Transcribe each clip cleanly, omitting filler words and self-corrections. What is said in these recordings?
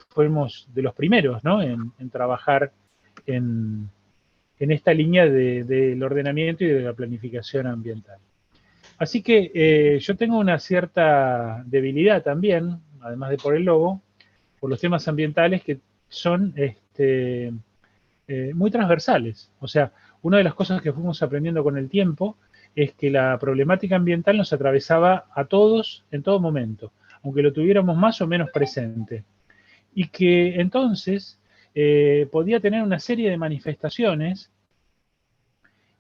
fuimos de los primeros, ¿no?, en trabajar en esta línea del ordenamiento y de la planificación ambiental. Así que yo tengo una cierta debilidad también, además de por el lobo, por los temas ambientales que son muy transversales. O sea, una de las cosas que fuimos aprendiendo con el tiempo es que la problemática ambiental nos atravesaba a todos en todo momento, aunque lo tuviéramos más o menos presente. Y que entonces podía tener una serie de manifestaciones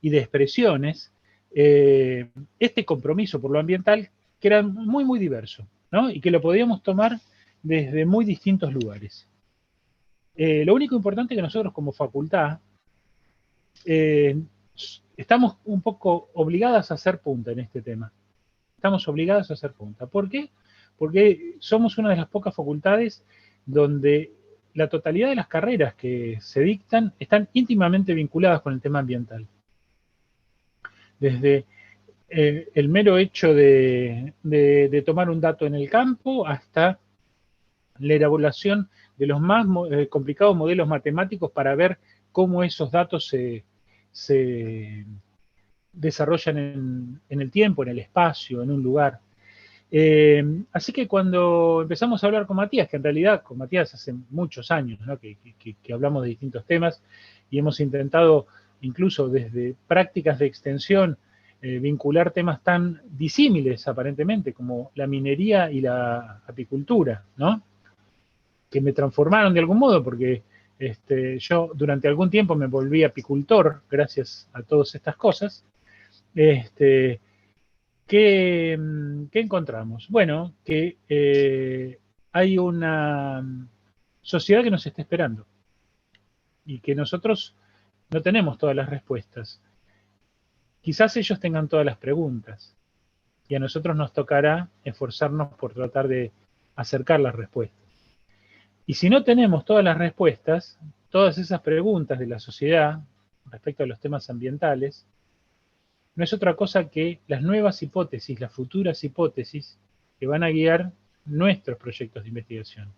y de expresiones, este compromiso por lo ambiental, que era muy, muy diverso, ¿no? Y que lo podíamos tomar desde muy distintos lugares. Lo único importante es que nosotros como facultad estamos un poco obligadas a hacer punta en este tema. Estamos obligadas a hacer punta. ¿Por qué? Porque somos una de las pocas facultades donde la totalidad de las carreras que se dictan están íntimamente vinculadas con el tema ambiental. Desde el mero hecho de tomar un dato en el campo hasta la elaboración de los más complicados modelos matemáticos para ver cómo esos datos se desarrollan en el tiempo, en el espacio, en un lugar. Así que cuando empezamos a hablar con Matías, que en realidad con Matías hace muchos años, ¿no?, que hablamos de distintos temas y hemos intentado incluso desde prácticas de extensión vincular temas tan disímiles aparentemente como la minería y la apicultura, ¿no?, que me transformaron de algún modo porque yo durante algún tiempo me volví apicultor gracias a todas estas cosas. ¿Qué encontramos? Bueno, que hay una sociedad que nos está esperando y que nosotros no tenemos todas las respuestas. Quizás ellos tengan todas las preguntas y a nosotros nos tocará esforzarnos por tratar de acercar las respuestas. Y si no tenemos todas las respuestas, todas esas preguntas de la sociedad respecto a los temas ambientales, no es otra cosa que las nuevas hipótesis, las futuras hipótesis que van a guiar nuestros proyectos de investigación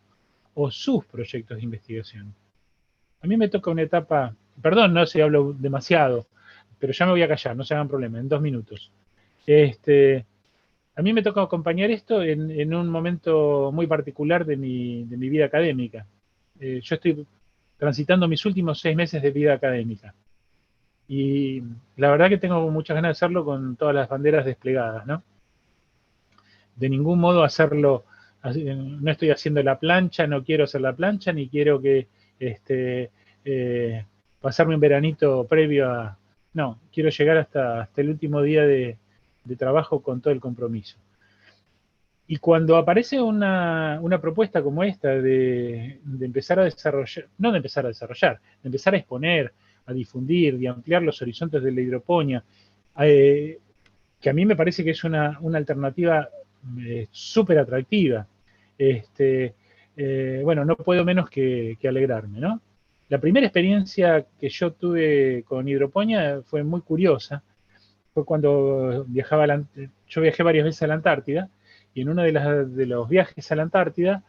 o sus proyectos de investigación. A mí me toca una etapa, perdón, no sé si hablo demasiado, pero ya me voy a callar, no se hagan problema, en 2 minutos. A mí me toca acompañar esto en un momento muy particular de mi vida académica. Yo estoy transitando mis últimos 6 meses de vida académica. Y la verdad que tengo muchas ganas de hacerlo con todas las banderas desplegadas, ¿no? De ningún modo hacerlo, no estoy haciendo la plancha, no quiero hacer la plancha, ni quiero que pasarme un veranito previo a... No, quiero llegar hasta el último día de trabajo con todo el compromiso. Y cuando aparece una propuesta como esta de empezar a desarrollar, no de empezar a desarrollar, de empezar a exponer, a difundir, de ampliar los horizontes de la hidroponía, que a mí me parece que es una alternativa súper atractiva. Bueno, no puedo menos que alegrarme, ¿no? La primera experiencia que yo tuve con hidroponía fue muy curiosa. Fue cuando yo viajé varias veces a la Antártida, y en uno de los viajes a la Antártida,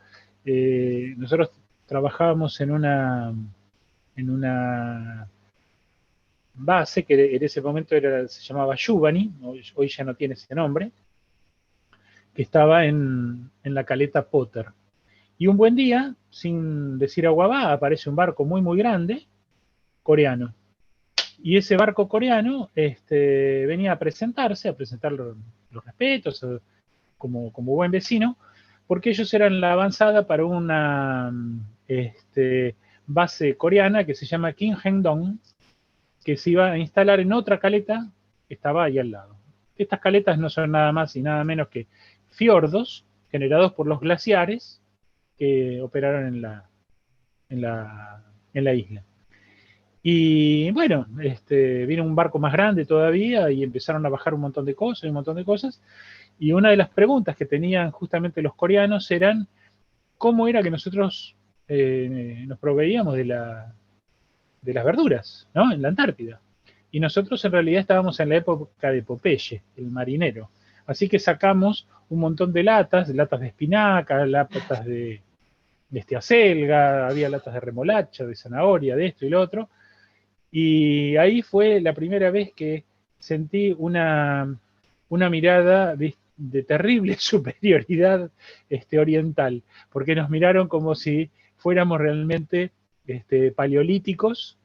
nosotros trabajábamos en una base que en ese momento se llamaba Yubani, hoy ya no tiene ese nombre, que estaba en la caleta Potter. Y un buen día, sin decir agua va, aparece un barco muy, muy grande, coreano. Y ese barco coreano venía a presentarse, a presentar los respetos como buen vecino, porque ellos eran la avanzada para una base coreana que se llama Kim Heng-dong, que se iba a instalar en otra caleta que estaba ahí al lado. Estas caletas no son nada más y nada menos que fiordos generados por los glaciares que operaron en la isla. Y bueno, vino un barco más grande todavía y empezaron a bajar un montón de cosas, y una de las preguntas que tenían justamente los coreanos eran cómo era que nosotros nos proveíamos de las verduras, ¿no?, en la Antártida. Y nosotros en realidad estábamos en la época de Popeye, el marinero. Así que sacamos un montón de latas de espinaca, latas de acelga, había latas de remolacha, de zanahoria, de esto y lo otro. Y ahí fue la primera vez que sentí una mirada de terrible superioridad oriental, porque nos miraron como si fuéramos realmente paleolíticos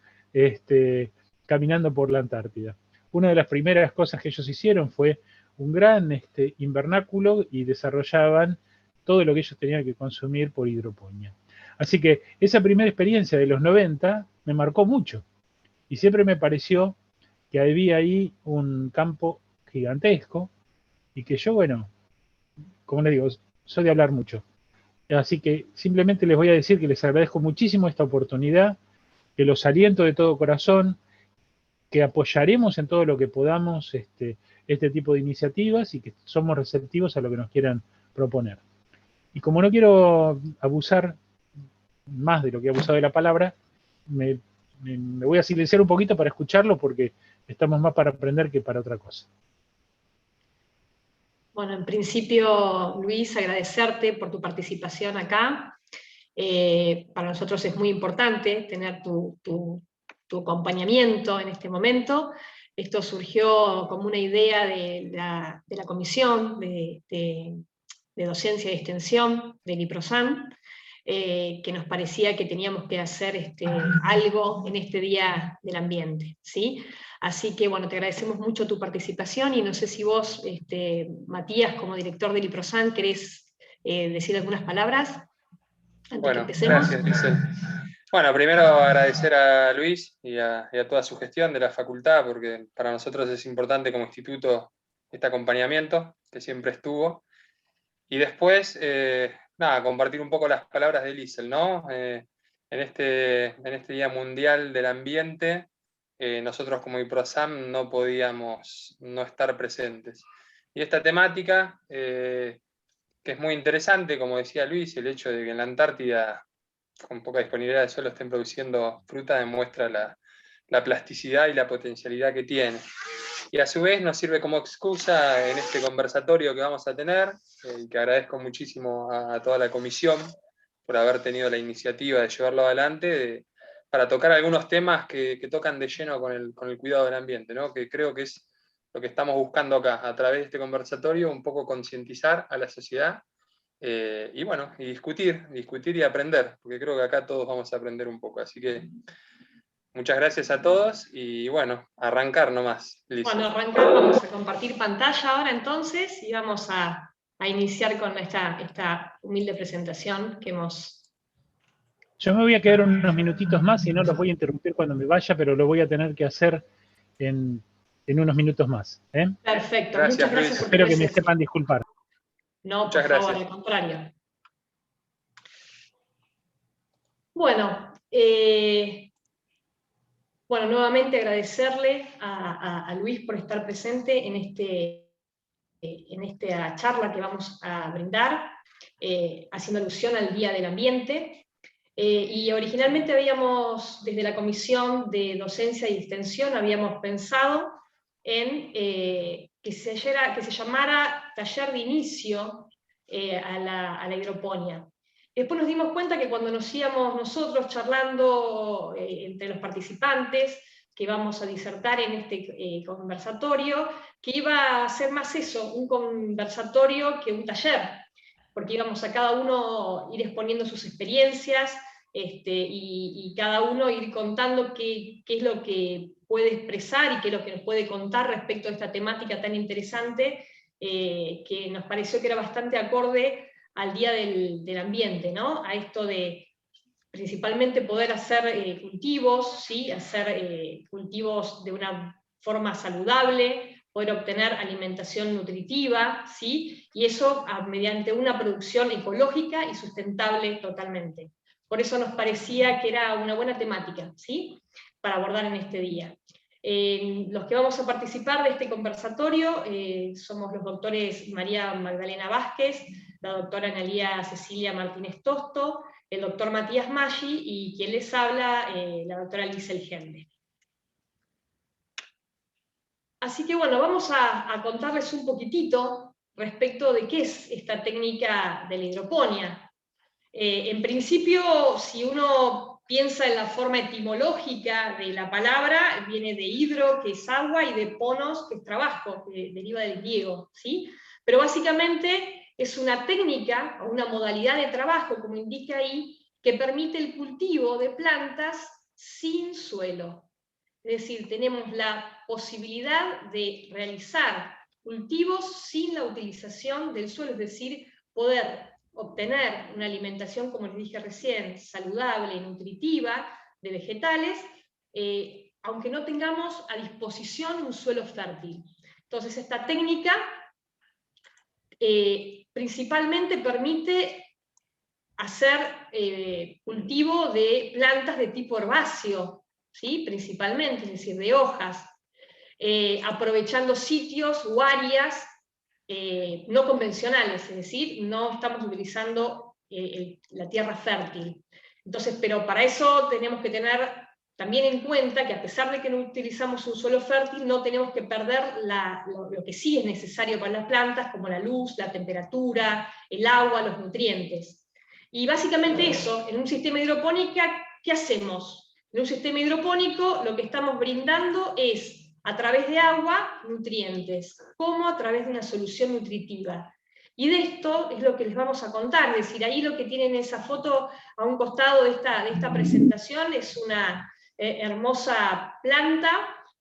caminando por la Antártida. Una de las primeras cosas que ellos hicieron fue un gran invernáculo y desarrollaban todo lo que ellos tenían que consumir por hidroponía. Así que esa primera experiencia de los 90 me marcó mucho y siempre me pareció que había ahí un campo gigantesco y que yo, bueno, como les digo, soy de hablar mucho. Así que simplemente les voy a decir que les agradezco muchísimo esta oportunidad, que los aliento de todo corazón, que apoyaremos en todo lo que podamos este tipo de iniciativas y que somos receptivos a lo que nos quieran proponer. Y como no quiero abusar más de lo que he abusado de la palabra, me voy a silenciar un poquito para escucharlo porque estamos más para aprender que para otra cosa. Bueno, en principio, Luis, agradecerte por tu participación acá. Para nosotros es muy importante tener tu acompañamiento en este momento. Esto surgió como una idea de la Comisión de Docencia y Extensión del IPROSAN, que nos parecía que teníamos que hacer algo en este Día del Ambiente, ¿sí? Así que, bueno, te agradecemos mucho tu participación y no sé si vos, Matías, como director del IPROSAN, querés decir algunas palabras antes que empecemos. Gracias, Giselle. Bueno, primero agradecer a Luis y a toda su gestión de la facultad, porque para nosotros es importante como instituto este acompañamiento que siempre estuvo. Y después, nada, compartir un poco las palabras de Liesel, ¿no? En este Día Mundial del Ambiente, nosotros como IPROSAM no podíamos no estar presentes. Y esta temática, que es muy interesante, como decía Luis, el hecho de que en la Antártida, con poca disponibilidad de suelo, estén produciendo fruta, demuestra la plasticidad y la potencialidad que tiene. Y a su vez nos sirve como excusa en este conversatorio que vamos a tener, y que agradezco muchísimo a toda la comisión por haber tenido la iniciativa de llevarlo adelante, para tocar algunos temas que tocan de lleno con el cuidado del ambiente, ¿no? Que creo que es lo que estamos buscando acá, a través de este conversatorio, un poco concientizar a la sociedad, y bueno, y discutir y aprender, porque creo que acá todos vamos a aprender un poco. Así que muchas gracias a todos y bueno, arrancar nomás. Listo. Bueno, arrancar, vamos a compartir pantalla ahora entonces y vamos a iniciar con esta humilde presentación que hemos... Yo me voy a quedar unos minutitos más y no los voy a interrumpir cuando me vaya, pero lo voy a tener que hacer en unos minutos más. Perfecto, gracias, muchas gracias por Espero que me sepan disculpar. No, muchas por gracias. favor, al contrario. Bueno, nuevamente agradecerle a Luis por estar presente en esta charla que vamos a brindar, haciendo alusión al Día del Ambiente. Y originalmente habíamos, desde la Comisión de Docencia y Extensión, habíamos pensado en que se llamara Taller de Inicio a la Hidroponía. Después nos dimos cuenta que cuando nos íbamos nosotros charlando entre los participantes, que íbamos a disertar en este conversatorio, que iba a ser más eso, un conversatorio que un taller, porque íbamos a cada uno ir exponiendo sus experiencias, y cada uno ir contando qué es lo que puede expresar y qué es lo que nos puede contar respecto a esta temática tan interesante, que nos pareció que era bastante acorde al Día del Ambiente, ¿no? A esto de principalmente poder hacer cultivos, ¿sí? Hacer cultivos de una forma saludable, poder obtener alimentación nutritiva, ¿sí? Y eso mediante una producción ecológica y sustentable totalmente. Por eso nos parecía que era una buena temática, ¿sí? Para abordar en este día. Los que vamos a participar de este conversatorio somos los doctores María Magdalena Vázquez, la doctora Analía Cecilia Martínez Tosto, el doctor Matías Maggi y quien les habla, la doctora Liesel Gende. Así que bueno, vamos a contarles un poquitito respecto de qué es esta técnica de la hidroponía. En principio, si uno piensa en la forma etimológica de la palabra, viene de hidro, que es agua, y de ponos, que es trabajo, que deriva del griego, ¿sí? Pero básicamente es una técnica o una modalidad de trabajo, como indica ahí, que permite el cultivo de plantas sin suelo. Es decir, tenemos la posibilidad de realizar cultivos sin la utilización del suelo, es decir, poder obtener una alimentación, como les dije recién, saludable y nutritiva de vegetales, aunque no tengamos a disposición un suelo fértil. Entonces, esta técnica principalmente permite hacer cultivo de plantas de tipo herbáceo, ¿sí? Principalmente, es decir, de hojas, aprovechando sitios o áreas no convencionales, es decir, no estamos utilizando la tierra fértil. Entonces, pero para eso tenemos que tener también en cuenta que a pesar de que no utilizamos un suelo fértil, no tenemos que perder lo que sí es necesario para las plantas, como la luz, la temperatura, el agua, los nutrientes. Y básicamente eso, en un sistema hidropónico, ¿qué hacemos? En un sistema hidropónico lo que estamos brindando es, a través de agua, nutrientes, como a través de una solución nutritiva. Y de esto es lo que les vamos a contar, es decir, ahí lo que tienen en esa foto a un costado de esta presentación es una hermosa planta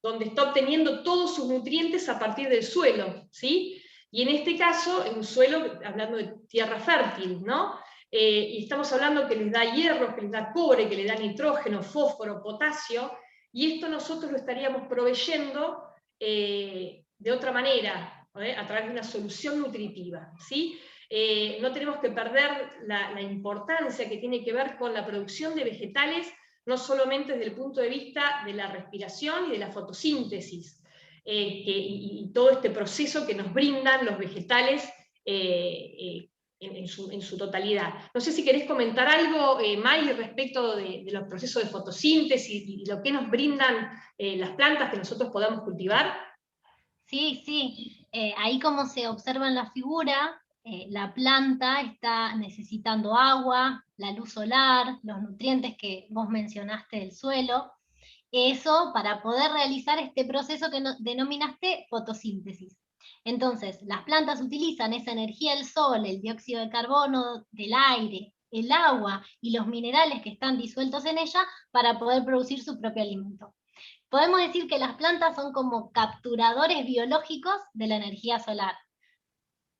donde está obteniendo todos sus nutrientes a partir del suelo, ¿sí? Y en este caso, en un suelo, hablando de tierra fértil, ¿no? Y estamos hablando que les da hierro, que les da cobre, que les da nitrógeno, fósforo, potasio, y esto nosotros lo estaríamos proveyendo de otra manera, a través de una solución nutritiva, ¿sí? No tenemos que perder la importancia que tiene que ver con la producción de vegetales, no solamente desde el punto de vista de la respiración y de la fotosíntesis, y todo este proceso que nos brindan los vegetales en su totalidad. No sé si querés comentar algo, May, respecto de los procesos de fotosíntesis y lo que nos brindan las plantas que nosotros podamos cultivar. Sí, sí. Ahí como se observa en la figura, la planta está necesitando agua, la luz solar, los nutrientes que vos mencionaste del suelo, eso para poder realizar este proceso que denominaste fotosíntesis. Entonces, las plantas utilizan esa energía del sol, el dióxido de carbono del aire, el agua y los minerales que están disueltos en ella para poder producir su propio alimento. Podemos decir que las plantas son como capturadores biológicos de la energía solar,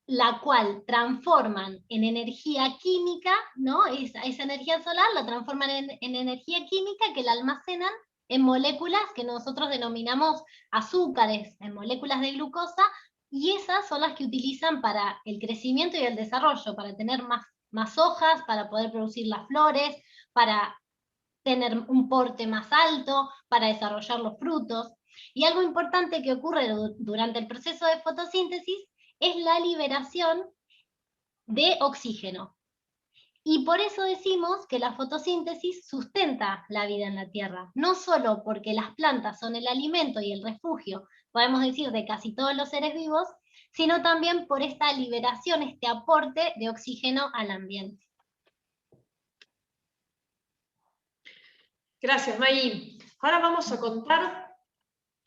la cual transforman en energía química, ¿no? Esa energía solar la transforman en energía química que la almacenan en moléculas que nosotros denominamos azúcares, en moléculas de glucosa, y esas son las que utilizan para el crecimiento y el desarrollo, para tener más hojas, para poder producir las flores, para tener un porte más alto, para desarrollar los frutos. Y algo importante que ocurre durante el proceso de fotosíntesis es la liberación de oxígeno. Y por eso decimos que la fotosíntesis sustenta la vida en la Tierra, no solo porque las plantas son el alimento y el refugio, podemos decir, de casi todos los seres vivos, sino también por esta liberación, este aporte de oxígeno al ambiente. Gracias, May. Ahora vamos a contar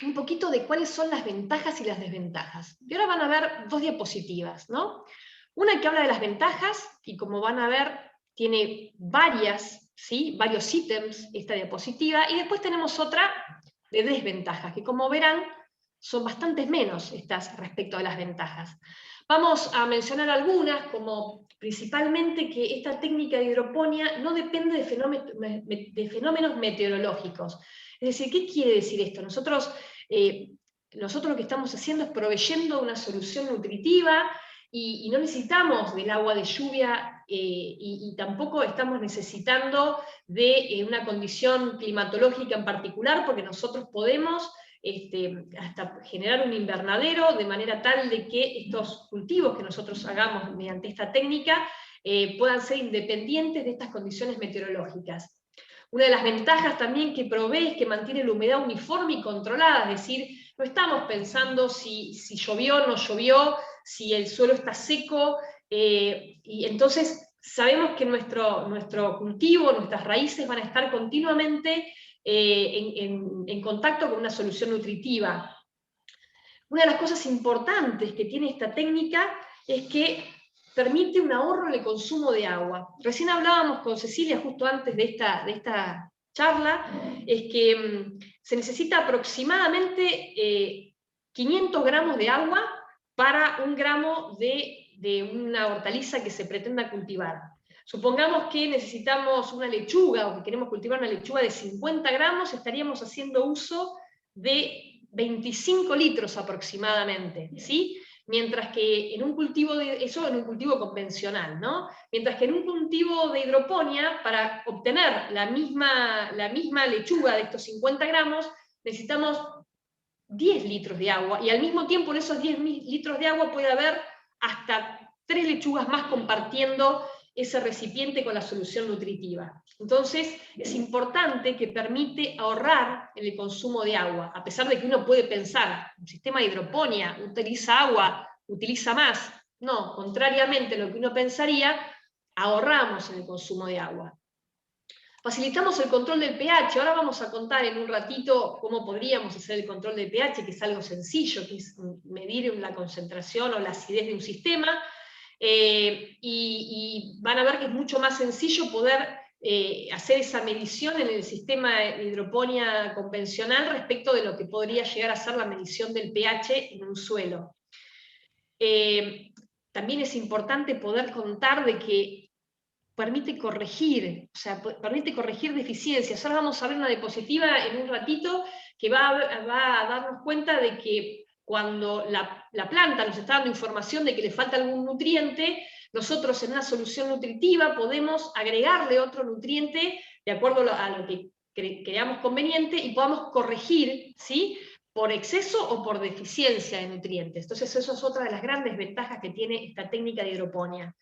un poquito de cuáles son las ventajas y las desventajas. Y ahora van a ver dos diapositivas, ¿no? Una que habla de las ventajas, y como van a ver, tiene varios ítems esta diapositiva, y después tenemos otra de desventajas, que como verán, son bastantes menos estas respecto a las ventajas. Vamos a mencionar algunas, como principalmente que esta técnica de hidroponía no depende de fenómenos meteorológicos. Es decir, ¿qué quiere decir esto? Nosotros lo que estamos haciendo es proveyendo una solución nutritiva y no necesitamos del agua de lluvia y tampoco estamos necesitando de una condición climatológica en particular, porque nosotros podemos hasta generar un invernadero de manera tal de que estos cultivos que nosotros hagamos mediante esta técnica puedan ser independientes de estas condiciones meteorológicas. Una de las ventajas también que provee es que mantiene la humedad uniforme y controlada, es decir, no estamos pensando si llovió o no llovió, si el suelo está seco, y entonces sabemos que nuestro cultivo, nuestras raíces van a estar continuamente en contacto con una solución nutritiva. Una de las cosas importantes que tiene esta técnica es que permite un ahorro en el consumo de agua. Recién hablábamos con Cecilia justo antes de esta charla, es que se necesita aproximadamente 500 gramos de agua para 1 gramo de una hortaliza que se pretenda cultivar. Supongamos que necesitamos una lechuga, o que queremos cultivar una lechuga de 50 gramos, estaríamos haciendo uso de 25 litros aproximadamente, ¿sí? Mientras que en un cultivo, eso en un cultivo convencional, ¿no? Mientras que en un cultivo de hidroponía, para obtener la misma lechuga de estos 50 gramos, necesitamos 10 litros de agua, y al mismo tiempo en esos 10 litros de agua puede haber hasta 3 lechugas más compartiendo ese recipiente con la solución nutritiva. Entonces, es importante que permite ahorrar en el consumo de agua, a pesar de que uno puede pensar, un sistema de hidroponía utiliza agua, utiliza más. No, contrariamente a lo que uno pensaría, ahorramos en el consumo de agua. Facilitamos el control del pH. Ahora vamos a contar en un ratito cómo podríamos hacer el control del pH, que es algo sencillo, que es medir la concentración o la acidez de un sistema, y van a ver que es mucho más sencillo poder hacer esa medición en el sistema de hidroponía convencional respecto de lo que podría llegar a ser la medición del pH en un suelo. También es importante poder contar de que permite corregir, o sea, permite corregir deficiencias. Ahora vamos a ver una diapositiva en un ratito que va a darnos cuenta de que cuando la planta nos está dando información de que le falta algún nutriente, nosotros en una solución nutritiva podemos agregarle otro nutriente de acuerdo a lo que creamos conveniente y podamos corregir, ¿sí?, por exceso o por deficiencia de nutrientes. Entonces eso es otra de las grandes ventajas que tiene esta técnica de hidroponía.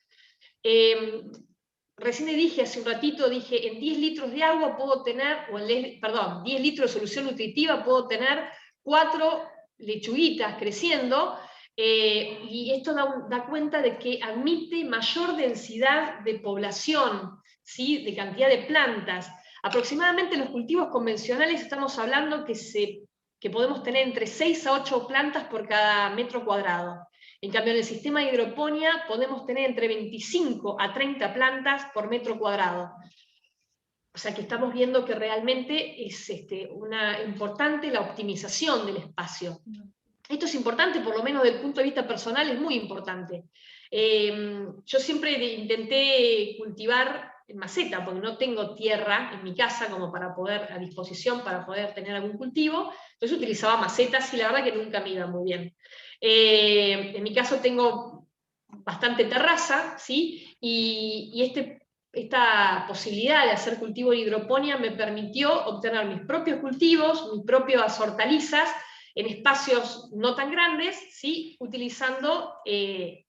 Recién le dije hace un ratito, dije, en 10 litros de agua puedo tener, 10 litros de solución nutritiva puedo tener 4 lechuguitas creciendo, y esto da cuenta de que admite mayor densidad de población, ¿sí?, de cantidad de plantas. Aproximadamente en los cultivos convencionales estamos hablando que podemos tener entre 6 a 8 plantas por cada metro cuadrado. En cambio, en el sistema de hidroponía podemos tener entre 25 a 30 plantas por metro cuadrado. O sea que estamos viendo que realmente es una importante la optimización del espacio. Esto es importante, por lo menos desde el punto de vista personal, es muy importante. Yo siempre intenté cultivar en maceta, porque no tengo tierra en mi casa como a disposición para poder tener algún cultivo, entonces utilizaba macetas y la verdad que nunca me iba muy bien. En mi caso tengo bastante terraza, ¿sí? Y esta posibilidad de hacer cultivo en hidroponía me permitió obtener mis propios cultivos, mis propias hortalizas, en espacios no tan grandes, ¿sí?, utilizando,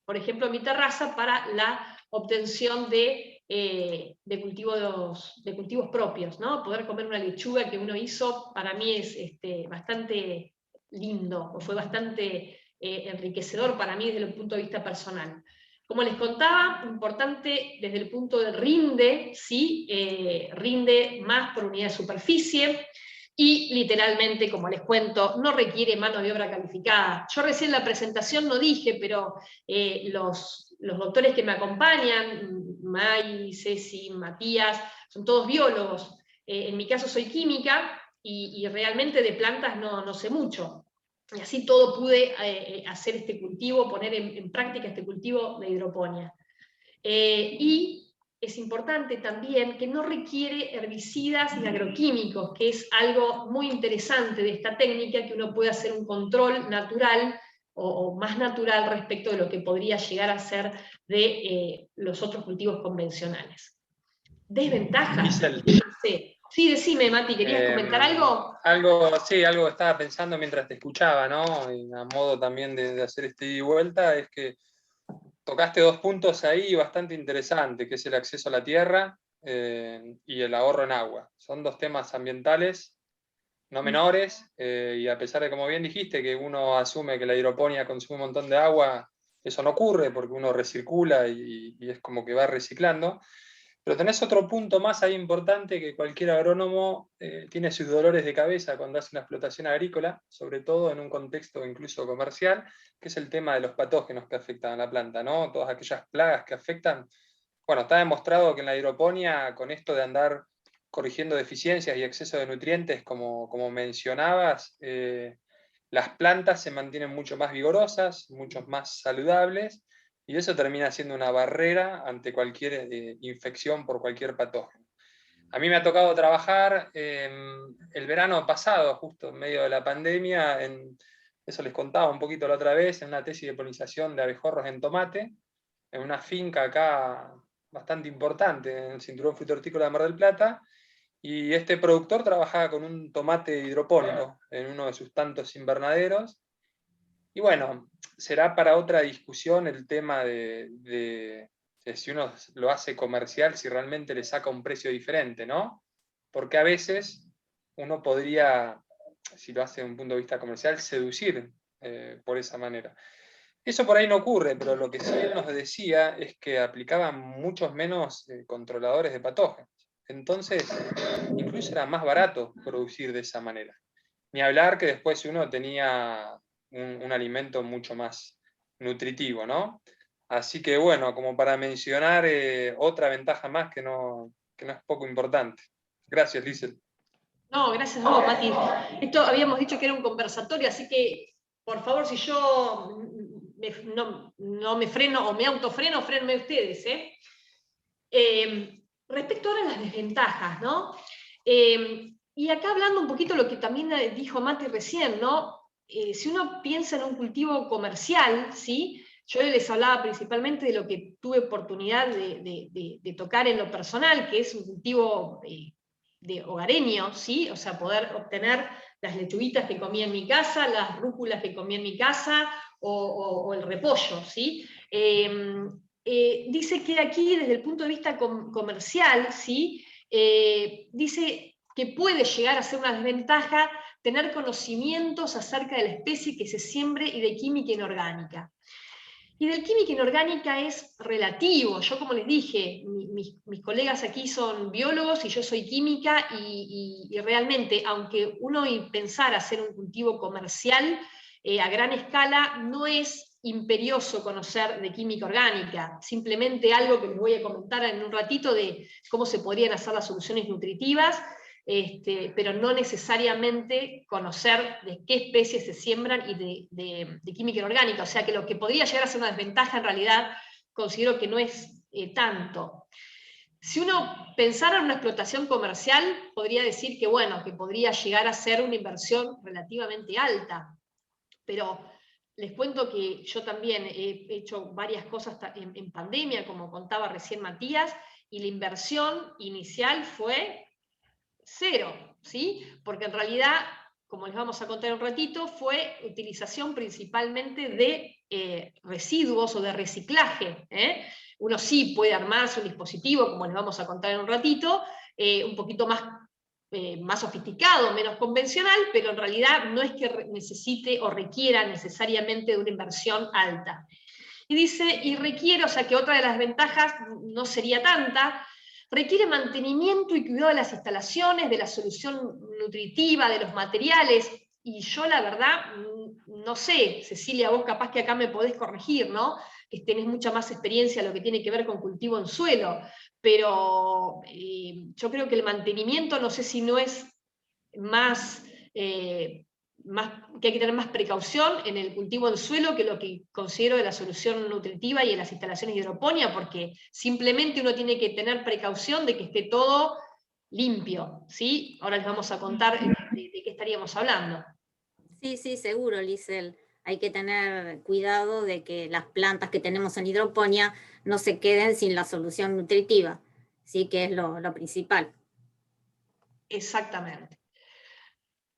por ejemplo, mi terraza para la obtención de cultivos propios, ¿no? Poder comer una lechuga que uno hizo, para mí es bastante lindo, o fue bastante enriquecedor para mí desde el punto de vista personal. Como les contaba, importante desde el punto de rinde, ¿sí? Rinde más por unidad de superficie, y literalmente, como les cuento, no requiere mano de obra calificada. Yo recién en la presentación no dije, pero los doctores que me acompañan, May, Ceci, Matías, son todos biólogos. En mi caso soy química, y realmente de plantas no sé mucho. Y así todo pude hacer este cultivo, poner en práctica este cultivo de hidroponía. Y es importante también que no requiere herbicidas y agroquímicos, que es algo muy interesante de esta técnica, que uno puede hacer un control natural o más natural respecto de lo que podría llegar a ser de los otros cultivos convencionales. ¿Desventajas? Sí, decime, Mati, ¿querías comentar algo? Sí, algo estaba pensando mientras te escuchaba, ¿no? Y a modo también de hacer ida y vuelta, es que tocaste 2 puntos ahí bastante interesantes, que es el acceso a la tierra y el ahorro en agua. Son 2 temas ambientales no menores, y a pesar de, como bien dijiste, que uno asume que la hidroponía consume un montón de agua, eso no ocurre porque uno recircula y es como que va reciclando. Pero tenés otro punto más ahí importante, que cualquier agrónomo tiene sus dolores de cabeza cuando hace una explotación agrícola, sobre todo en un contexto incluso comercial, que es el tema de los patógenos que afectan a la planta, ¿no? Todas aquellas plagas que afectan. Bueno, está demostrado que en la hidroponía, con esto de andar corrigiendo deficiencias y exceso de nutrientes, como mencionabas, las plantas se mantienen mucho más vigorosas, mucho más saludables, y eso termina siendo una barrera ante cualquier infección por cualquier patógeno. A mí me ha tocado trabajar el verano pasado, justo en medio de la pandemia, eso les contaba un poquito la otra vez, en una tesis de polinización de abejorros en tomate, en una finca acá bastante importante, en el cinturón fruto-hortícola de Mar del Plata, y este productor trabajaba con un tomate hidropónico en uno de sus tantos invernaderos. Y bueno, será para otra discusión el tema de si uno lo hace comercial, si realmente le saca un precio diferente, ¿no? Porque a veces uno podría, si lo hace desde un punto de vista comercial, seducir por esa manera. Eso por ahí no ocurre, pero lo que sí él nos decía es que aplicaban muchos menos controladores de patógenos. Entonces, incluso era más barato producir de esa manera. Ni hablar que después uno tenía un alimento mucho más nutritivo, ¿no? Así que bueno, como para mencionar otra ventaja más que no es poco importante. Gracias, Liesl. No, gracias a vos, Mati. Esto habíamos dicho que era un conversatorio, así que, por favor, si yo no me freno o me autofreno, frenme ustedes, ¿eh? Respecto ahora a las desventajas, ¿no? Y acá hablando un poquito de lo que también dijo Mati recién, ¿no? Si uno piensa en un cultivo comercial, ¿sí? Yo les hablaba principalmente de lo que tuve oportunidad de tocar en lo personal, que es un cultivo de hogareño, ¿sí? O sea, poder obtener las lechuguitas que comía en mi casa, las rúculas que comía en mi casa, o el repollo, ¿sí? Dice que aquí, desde el punto de vista comercial, ¿sí? Dice que puede llegar a ser una desventaja tener conocimientos acerca de la especie que se siembre y de química inorgánica. Y del química inorgánica es relativo. Yo, como les dije, mis colegas aquí son biólogos y yo soy química, y realmente, aunque uno pensara hacer un cultivo comercial a gran escala, no es imperioso conocer de química orgánica. Simplemente algo que les voy a comentar en un ratito de cómo se podrían hacer las soluciones nutritivas, pero no necesariamente conocer de qué especies se siembran y de química inorgánica. O sea que lo que podría llegar a ser una desventaja, en realidad considero que no es tanto. Si uno pensara en una explotación comercial, podría decir que, bueno, que podría llegar a ser una inversión relativamente alta, pero les cuento que yo también he hecho varias cosas en pandemia, como contaba recién Matías, y la inversión inicial fue cero, ¿sí? Porque en realidad, como les vamos a contar en un ratito, fue utilización principalmente de residuos o de reciclaje. Uno sí puede armarse un dispositivo, como les vamos a contar en un ratito, un poquito más sofisticado, menos convencional, pero en realidad no es que necesite o requiera necesariamente de una inversión alta. Y dice, y requiere, o sea que otra de las ventajas no sería tanta, requiere mantenimiento y cuidado de las instalaciones, de la solución nutritiva, de los materiales, y yo la verdad, no sé, Cecilia, vos capaz que acá me podés corregir, ¿no? Que tenés mucha más experiencia en lo que tiene que ver con cultivo en suelo, pero yo creo que el mantenimiento, no sé si no es más que hay que tener más precaución en el cultivo en suelo que lo que considero de la solución nutritiva y en las instalaciones de hidroponía, porque simplemente uno tiene que tener precaución de que esté todo limpio, ¿sí? Ahora les vamos a contar de qué estaríamos hablando. Sí, sí, seguro, Liesl. Hay que tener cuidado de que las plantas que tenemos en hidroponía no se queden sin la solución nutritiva, sí, que es lo principal. Exactamente.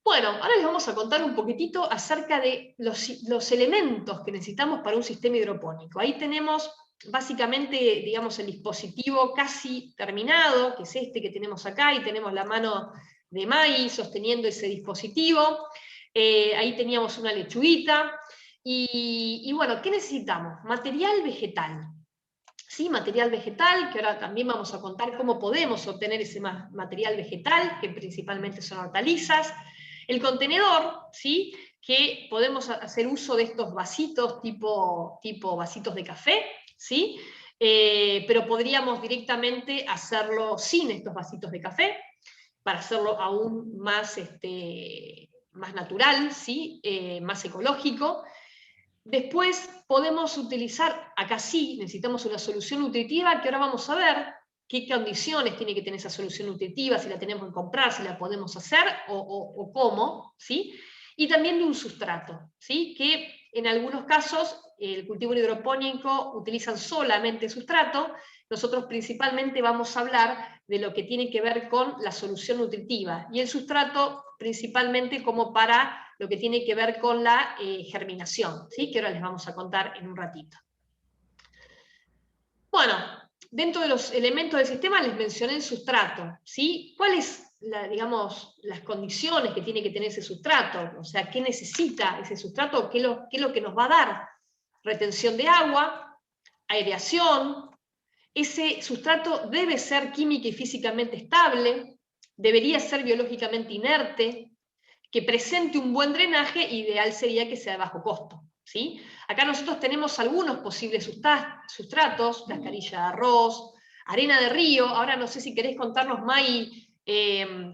Bueno, ahora les vamos a contar un poquitito acerca de los elementos que necesitamos para un sistema hidropónico. Ahí tenemos básicamente, digamos, el dispositivo casi terminado, que es este que tenemos acá, y tenemos la mano de Mai sosteniendo ese dispositivo. Ahí teníamos una lechuguita. Y bueno, ¿qué necesitamos? Material vegetal. ¿Sí? Material vegetal, que ahora también vamos a contar cómo podemos obtener ese material vegetal, que principalmente son hortalizas. El contenedor, ¿sí? Que podemos hacer uso de estos vasitos tipo vasitos de café, ¿sí? Pero podríamos directamente hacerlo sin estos vasitos de café, para hacerlo aún más, más natural, ¿sí? Más ecológico. Después podemos utilizar, acá sí, necesitamos una solución nutritiva, que ahora vamos a ver qué condiciones tiene que tener esa solución nutritiva, si la tenemos que comprar, si la podemos hacer o cómo, ¿sí? Y también de un sustrato, ¿sí? Que en algunos casos el cultivo hidropónico utilizan solamente sustrato. Nosotros principalmente vamos a hablar de lo que tiene que ver con la solución nutritiva y el sustrato principalmente como para lo que tiene que ver con la germinación, ¿sí? Que ahora les vamos a contar en un ratito. Bueno, dentro de los elementos del sistema les mencioné el sustrato, ¿sí? ¿Cuáles, digamos, las condiciones que tiene que tener ese sustrato? O sea, ¿qué necesita ese sustrato? ¿Qué es lo que nos va a dar? Retención de agua, aireación. Ese sustrato debe ser química y físicamente estable, debería ser biológicamente inerte, que presente un buen drenaje, ideal sería que sea de bajo costo, ¿sí? Acá nosotros tenemos algunos posibles sustratos, cascarilla de arroz, arena de río. Ahora no sé si querés contarnos, May,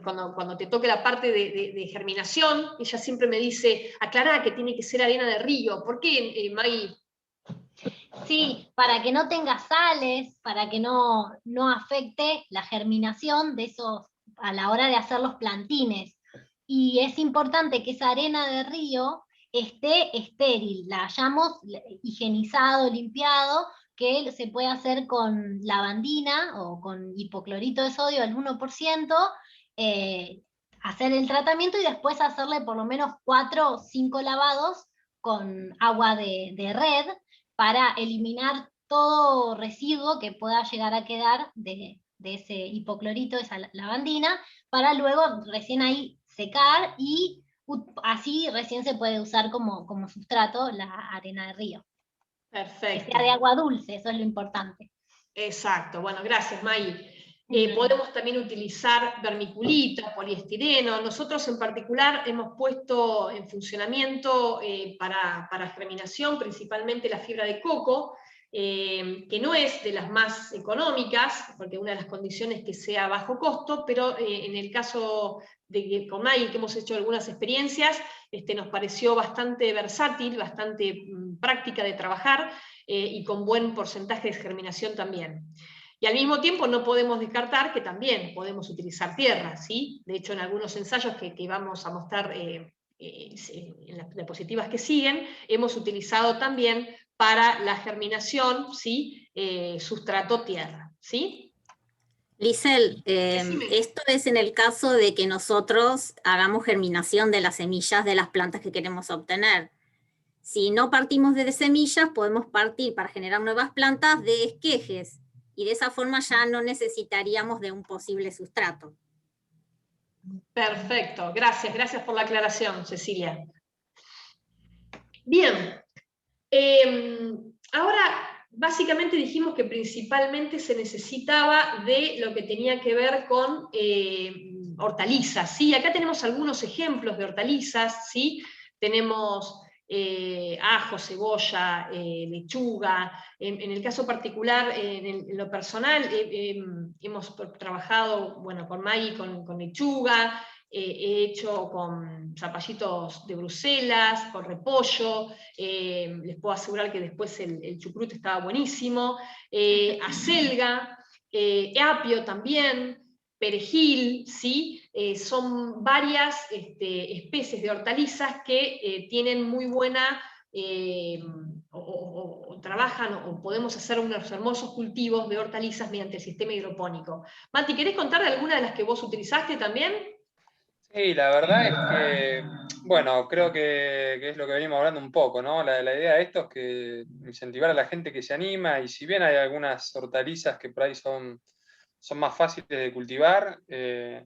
cuando te toque la parte de germinación, ella siempre me dice, aclará que tiene que ser arena de río. ¿Por qué, May? Sí, para que no tenga sales, para que no afecte la germinación de esos a la hora de hacer los plantines. Y es importante que esa arena de río esté estéril, la hayamos higienizado, limpiado, que se puede hacer con lavandina o con hipoclorito de sodio al 1%, hacer el tratamiento y después hacerle por lo menos 4 o 5 lavados con agua de red, para eliminar todo residuo que pueda llegar a quedar de ese hipoclorito, esa lavandina, para luego recién ahí secar y así recién se puede usar como sustrato la arena de río. Perfecto. Que sea de agua dulce, eso es lo importante. Exacto, bueno, gracias, May. Podemos también utilizar vermiculita, poliestireno. Nosotros en particular hemos puesto en funcionamiento para germinación principalmente la fibra de coco, que no es de las más económicas, porque una de las condiciones es que sea bajo costo, pero en el caso de que con May, que hemos hecho algunas experiencias, nos pareció bastante versátil, bastante práctica de trabajar, y con buen porcentaje de germinación también. Y al mismo tiempo no podemos descartar que también podemos utilizar tierra, ¿sí? De hecho, en algunos ensayos que vamos a mostrar en las diapositivas que siguen, hemos utilizado también para la germinación, ¿sí? Sustrato tierra, ¿sí? Lisel, esto es en el caso de que nosotros hagamos germinación de las semillas de las plantas que queremos obtener. Si no partimos de semillas, podemos partir para generar nuevas plantas de esquejes, y de esa forma ya no necesitaríamos de un posible sustrato. Perfecto, gracias por la aclaración, Cecilia. Bien, ahora básicamente dijimos que principalmente se necesitaba de lo que tenía que ver con hortalizas, ¿sí? Acá tenemos algunos ejemplos de hortalizas, ¿sí? Tenemos ajo, cebolla, lechuga. En el caso particular, en lo personal, hemos trabajado, bueno, con Maggie, con lechuga, he hecho con zapallitos de Bruselas, con repollo, les puedo asegurar que después el chucrut estaba buenísimo, acelga, apio también, perejil, ¿sí? Son varias especies de hortalizas que tienen muy buena, o trabajan, o podemos hacer unos hermosos cultivos de hortalizas mediante el sistema hidropónico. Mati, ¿querés contar de alguna de las que vos utilizaste también? Sí, la verdad es que, bueno, creo que es lo que venimos hablando un poco, ¿no? La idea de esto es que incentivar a la gente que se anima, y si bien hay algunas hortalizas que por ahí son más fáciles de cultivar,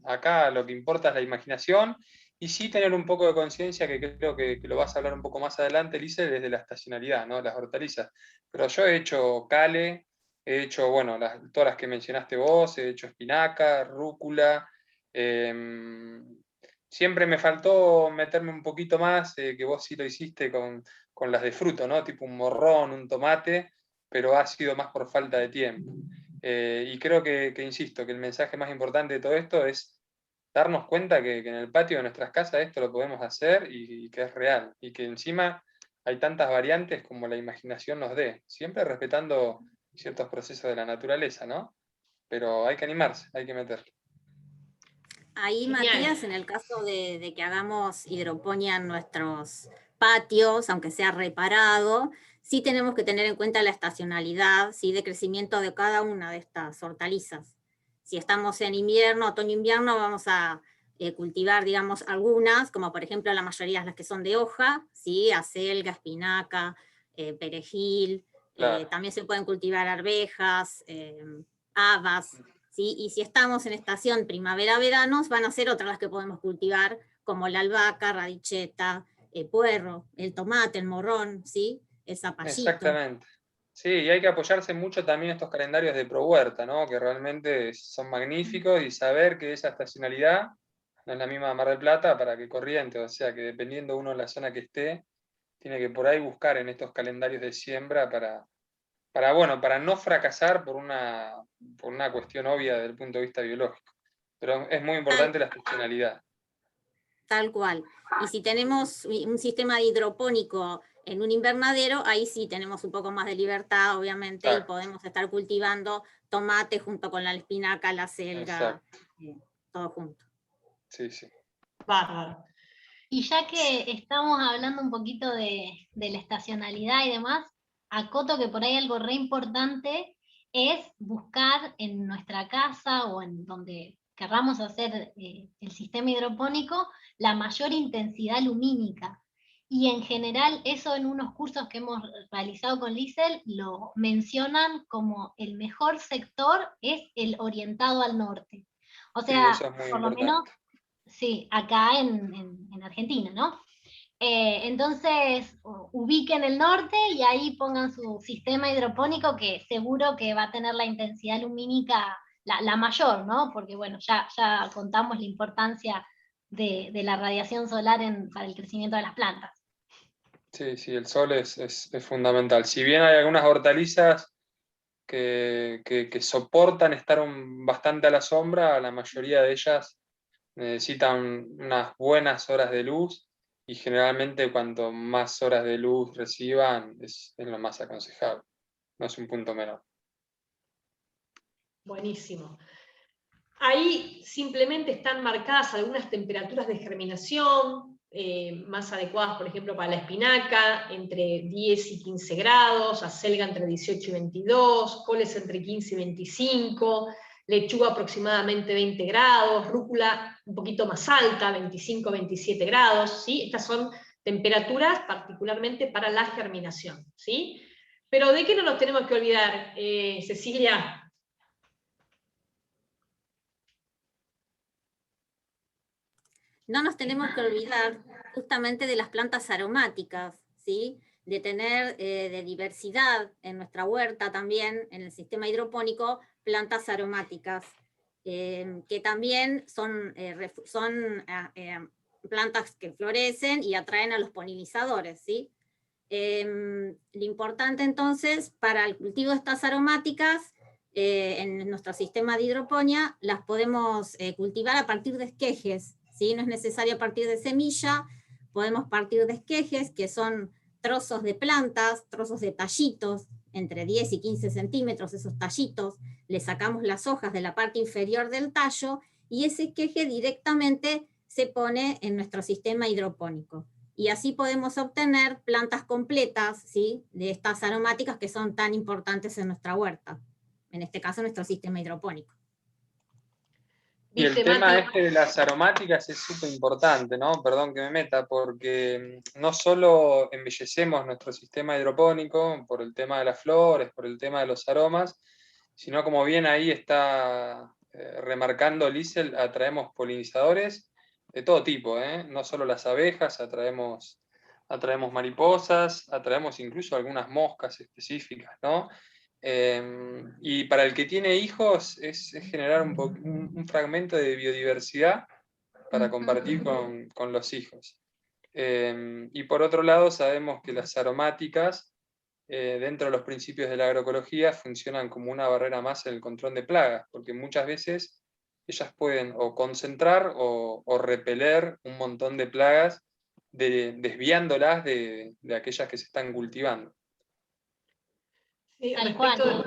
acá lo que importa es la imaginación Y sí tener un poco de conciencia, que creo que lo vas a hablar un poco más adelante, Lice, desde la estacionalidad, ¿no? Las hortalizas. Pero yo he hecho cale, he hecho, bueno, todas las que mencionaste vos, he hecho espinaca, rúcula. Siempre me faltó meterme un poquito más, que vos sí lo hiciste con las de fruto, ¿no? Tipo un morrón, un tomate, pero ha sido más por falta de tiempo. Y creo que, insisto, que el mensaje más importante de todo esto es darnos cuenta que en el patio de nuestras casas esto lo podemos hacer y que es real. Y que encima hay tantas variantes como la imaginación nos dé, siempre respetando ciertos procesos de la naturaleza, ¿no? Pero hay que animarse, hay que meterle. Ahí, Genial. Matías, en el caso de que hagamos hidroponía en nuestros patios, aunque sea reparado, sí tenemos que tener en cuenta la estacionalidad, ¿sí?, de crecimiento de cada una de estas hortalizas. Si estamos en invierno, otoño-invierno, vamos a cultivar, digamos, algunas, como por ejemplo la mayoría de las que son de hoja, ¿sí?, acelga, espinaca, perejil, Claro. también se pueden cultivar arvejas, habas, ¿sí? Y si estamos en estación primavera-veranos, van a ser otras las que podemos cultivar, como la albahaca, radicheta, puerro, el tomate, el morrón, ¿sí?, el zapallito. Exactamente. Sí, y hay que apoyarse mucho también en estos calendarios de Pro Huerta, ¿no? Que realmente son magníficos, y saber que esa estacionalidad no es la misma de Mar del Plata para que Corrientes, o sea que dependiendo uno de la zona que esté, tiene que por ahí buscar en estos calendarios de siembra para no fracasar por una cuestión obvia desde el punto de vista biológico. Pero es muy importante la estacionalidad. Tal cual. Y si tenemos un sistema hidropónico en un invernadero, ahí sí tenemos un poco más de libertad, obviamente, Claro. y podemos estar cultivando tomate junto con la espinaca, la selga, todo junto. Sí, sí. Bárbaro. Y ya que estamos hablando un poquito de la estacionalidad y demás, acoto que por ahí algo re importante es buscar en nuestra casa o en donde querramos hacer el sistema hidropónico la mayor intensidad lumínica. Y en general eso en unos cursos que hemos realizado con Liesl lo mencionan como el mejor sector es el orientado al norte. O Sí, sea, eso es muy por lo menos importante. sí, acá en Argentina, ¿no? Entonces, ubiquen el norte y ahí pongan su sistema hidropónico que seguro que va a tener la intensidad lumínica la mayor, ¿no? Porque bueno, ya contamos la importancia de la radiación solar para el crecimiento de las plantas. Sí, sí, el sol es fundamental. Si bien hay algunas hortalizas que soportan estar bastante a la sombra, la mayoría de ellas necesitan unas buenas horas de luz, y generalmente cuanto más horas de luz reciban es lo más aconsejable. No es un punto menor. Buenísimo. Ahí simplemente están marcadas algunas temperaturas de germinación más adecuadas, por ejemplo, para la espinaca, entre 10 y 15 grados, acelga entre 18 y 22, coles entre 15 y 25, lechuga aproximadamente 20 grados, rúcula un poquito más alta, 25 27 grados, ¿sí? Estas son temperaturas particularmente para la germinación, ¿sí? Pero ¿de qué no nos tenemos que olvidar, Cecilia? No nos tenemos que olvidar justamente de las plantas aromáticas, ¿sí? De tener de diversidad en nuestra huerta también, en el sistema hidropónico, plantas aromáticas, que también son plantas que florecen y atraen a los polinizadores, ¿sí? Lo importante entonces para el cultivo de estas aromáticas en nuestro sistema de hidroponía las podemos cultivar a partir de esquejes, ¿sí? No es necesario a partir de semilla, podemos partir de esquejes, que son trozos de plantas, trozos de tallitos, entre 10 y 15 centímetros esos tallitos, le sacamos las hojas de la parte inferior del tallo y ese esqueje directamente se pone en nuestro sistema hidropónico. Y así podemos obtener plantas completas, ¿sí?, de estas aromáticas que son tan importantes en nuestra huerta, en este caso nuestro sistema hidropónico. Y el tema de las aromáticas es súper importante, ¿no? Perdón que me meta, porque no solo embellecemos nuestro sistema hidropónico por el tema de las flores, por el tema de los aromas, sino, como bien ahí está remarcando Liesl, atraemos polinizadores de todo tipo, no solo las abejas, atraemos mariposas, atraemos incluso algunas moscas específicas, ¿no? Y para el que tiene hijos es generar un fragmento de biodiversidad para compartir con los hijos. Y por otro lado sabemos que las aromáticas, dentro de los principios de la agroecología, funcionan como una barrera más en el control de plagas, porque muchas veces ellas pueden o concentrar o repeler un montón de plagas, desviándolas de aquellas que se están cultivando. Sí, Tal cual.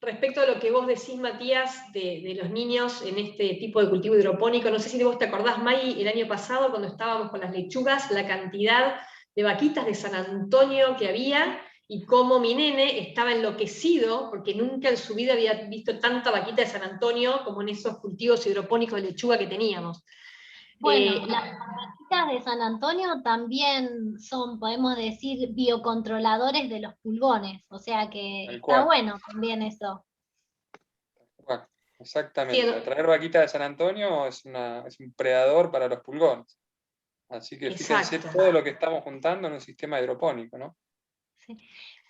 respecto a lo que vos decís, Matías, de los niños en este tipo de cultivo hidropónico, no sé si vos te acordás, May, el año pasado cuando estábamos con las lechugas, la cantidad de vaquitas de San Antonio que había, y cómo mi nene estaba enloquecido, porque nunca en su vida había visto tanta vaquita de San Antonio como en esos cultivos hidropónicos de lechuga que teníamos. Bueno, las vaquitas de San Antonio también son, podemos decir, biocontroladores de los pulgones, o sea que Tal está cual. bueno también eso. Bueno, exactamente. Sí, Atraer vaquita de San Antonio es un predador para los pulgones. Así que fíjense exacto. todo lo que estamos juntando en un sistema hidropónico, ¿no? Sí.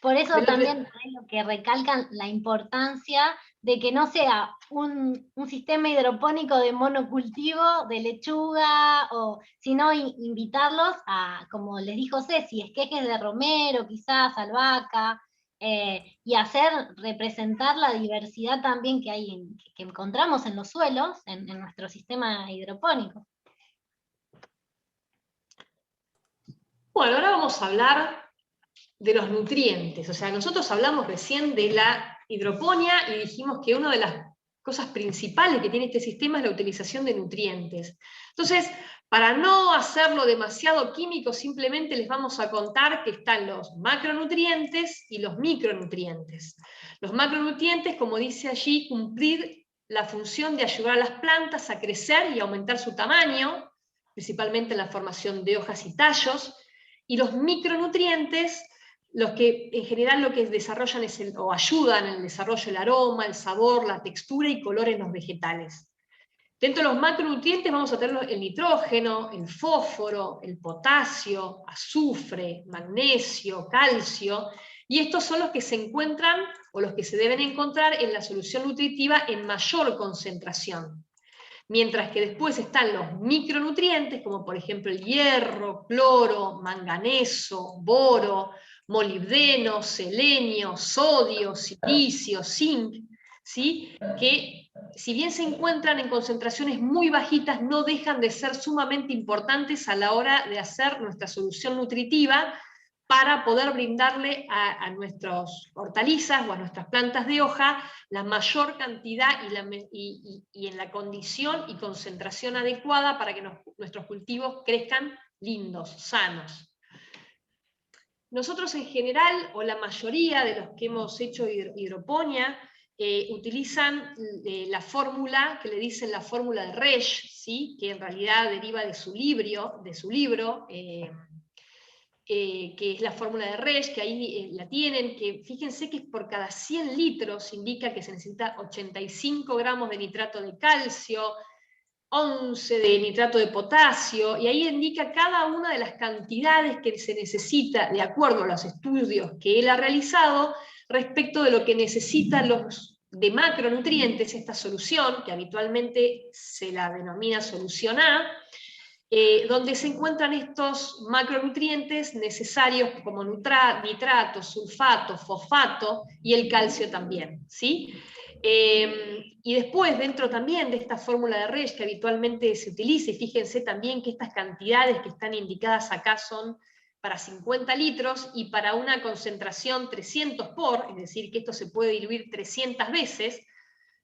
Por eso Pero también es lo que recalcan la importancia de que no sea un sistema hidropónico de monocultivo, de lechuga, sino invitarlos a, como les dijo Ceci, esquejes de romero, quizás albahaca, y hacer representar la diversidad también que hay, que encontramos en los suelos, en nuestro sistema hidropónico. bueno, ahora vamos a hablar de los nutrientes. O sea, nosotros hablamos recién de la hidroponía y dijimos que una de las cosas principales que tiene este sistema es la utilización de nutrientes. Entonces, para no hacerlo demasiado químico, simplemente les vamos a contar que están los macronutrientes y los micronutrientes. Los macronutrientes, como dice allí, cumplir la función de ayudar a las plantas a crecer y aumentar su tamaño, principalmente en la formación de hojas y tallos, y los micronutrientes, los que en general lo que desarrollan o ayudan en el desarrollo del aroma, el sabor, la textura y color en los vegetales. Dentro de los macronutrientes vamos a tener el nitrógeno, el fósforo, el potasio, azufre, magnesio, calcio, y estos son los que se encuentran o los que se deben encontrar en la solución nutritiva en mayor concentración. Mientras que después están los micronutrientes, como por ejemplo el hierro, cloro, manganeso, boro, molibdeno, selenio, sodio, silicio, zinc, ¿sí? Que si bien se encuentran en concentraciones muy bajitas, no dejan de ser sumamente importantes a la hora de hacer nuestra solución nutritiva para poder brindarle a nuestras hortalizas o a nuestras plantas de hoja la mayor cantidad y en la condición y concentración adecuada para que nuestros cultivos crezcan lindos, sanos. Nosotros en general, o la mayoría de los que hemos hecho hidroponía, utilizan la fórmula que le dicen la fórmula de Resch, ¿sí? Que en realidad deriva de su libro, que es la fórmula de Resch, que ahí la tienen, que fíjense que por cada 100 litros indica que se necesita 85 gramos de nitrato de calcio, 11 de nitrato de potasio, y ahí indica cada una de las cantidades que se necesita de acuerdo a los estudios que él ha realizado respecto de lo que necesitan los de macronutrientes, esta solución, que habitualmente se la denomina solución A, donde se encuentran estos macronutrientes necesarios como nitrato, sulfato, fosfato y el calcio también, ¿sí? Y después, dentro también de esta fórmula de Resch que habitualmente se utiliza, y fíjense también que estas cantidades que están indicadas acá son para 50 litros y para una concentración 300 por, es decir, que esto se puede diluir 300 veces,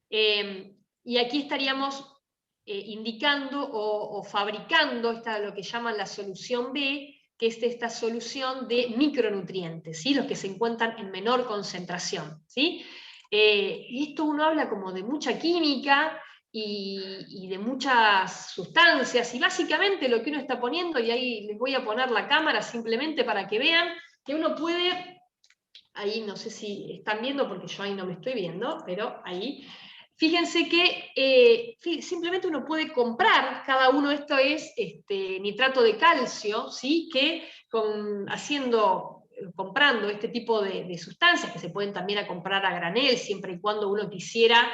y aquí estaríamos indicando o fabricando lo que llaman la solución B, que es esta solución de micronutrientes, ¿sí? Los que se encuentran en menor concentración, ¿sí? Y esto uno habla como de mucha química y de muchas sustancias, y básicamente lo que uno está poniendo, y ahí les voy a poner la cámara simplemente para que vean, que uno puede, ahí no sé si están viendo porque yo ahí no me estoy viendo, pero ahí, Fíjense que simplemente uno puede comprar, cada uno, esto es nitrato de calcio, ¿sí? Que comprando este tipo de sustancias, que se pueden también comprar a granel, siempre y cuando uno quisiera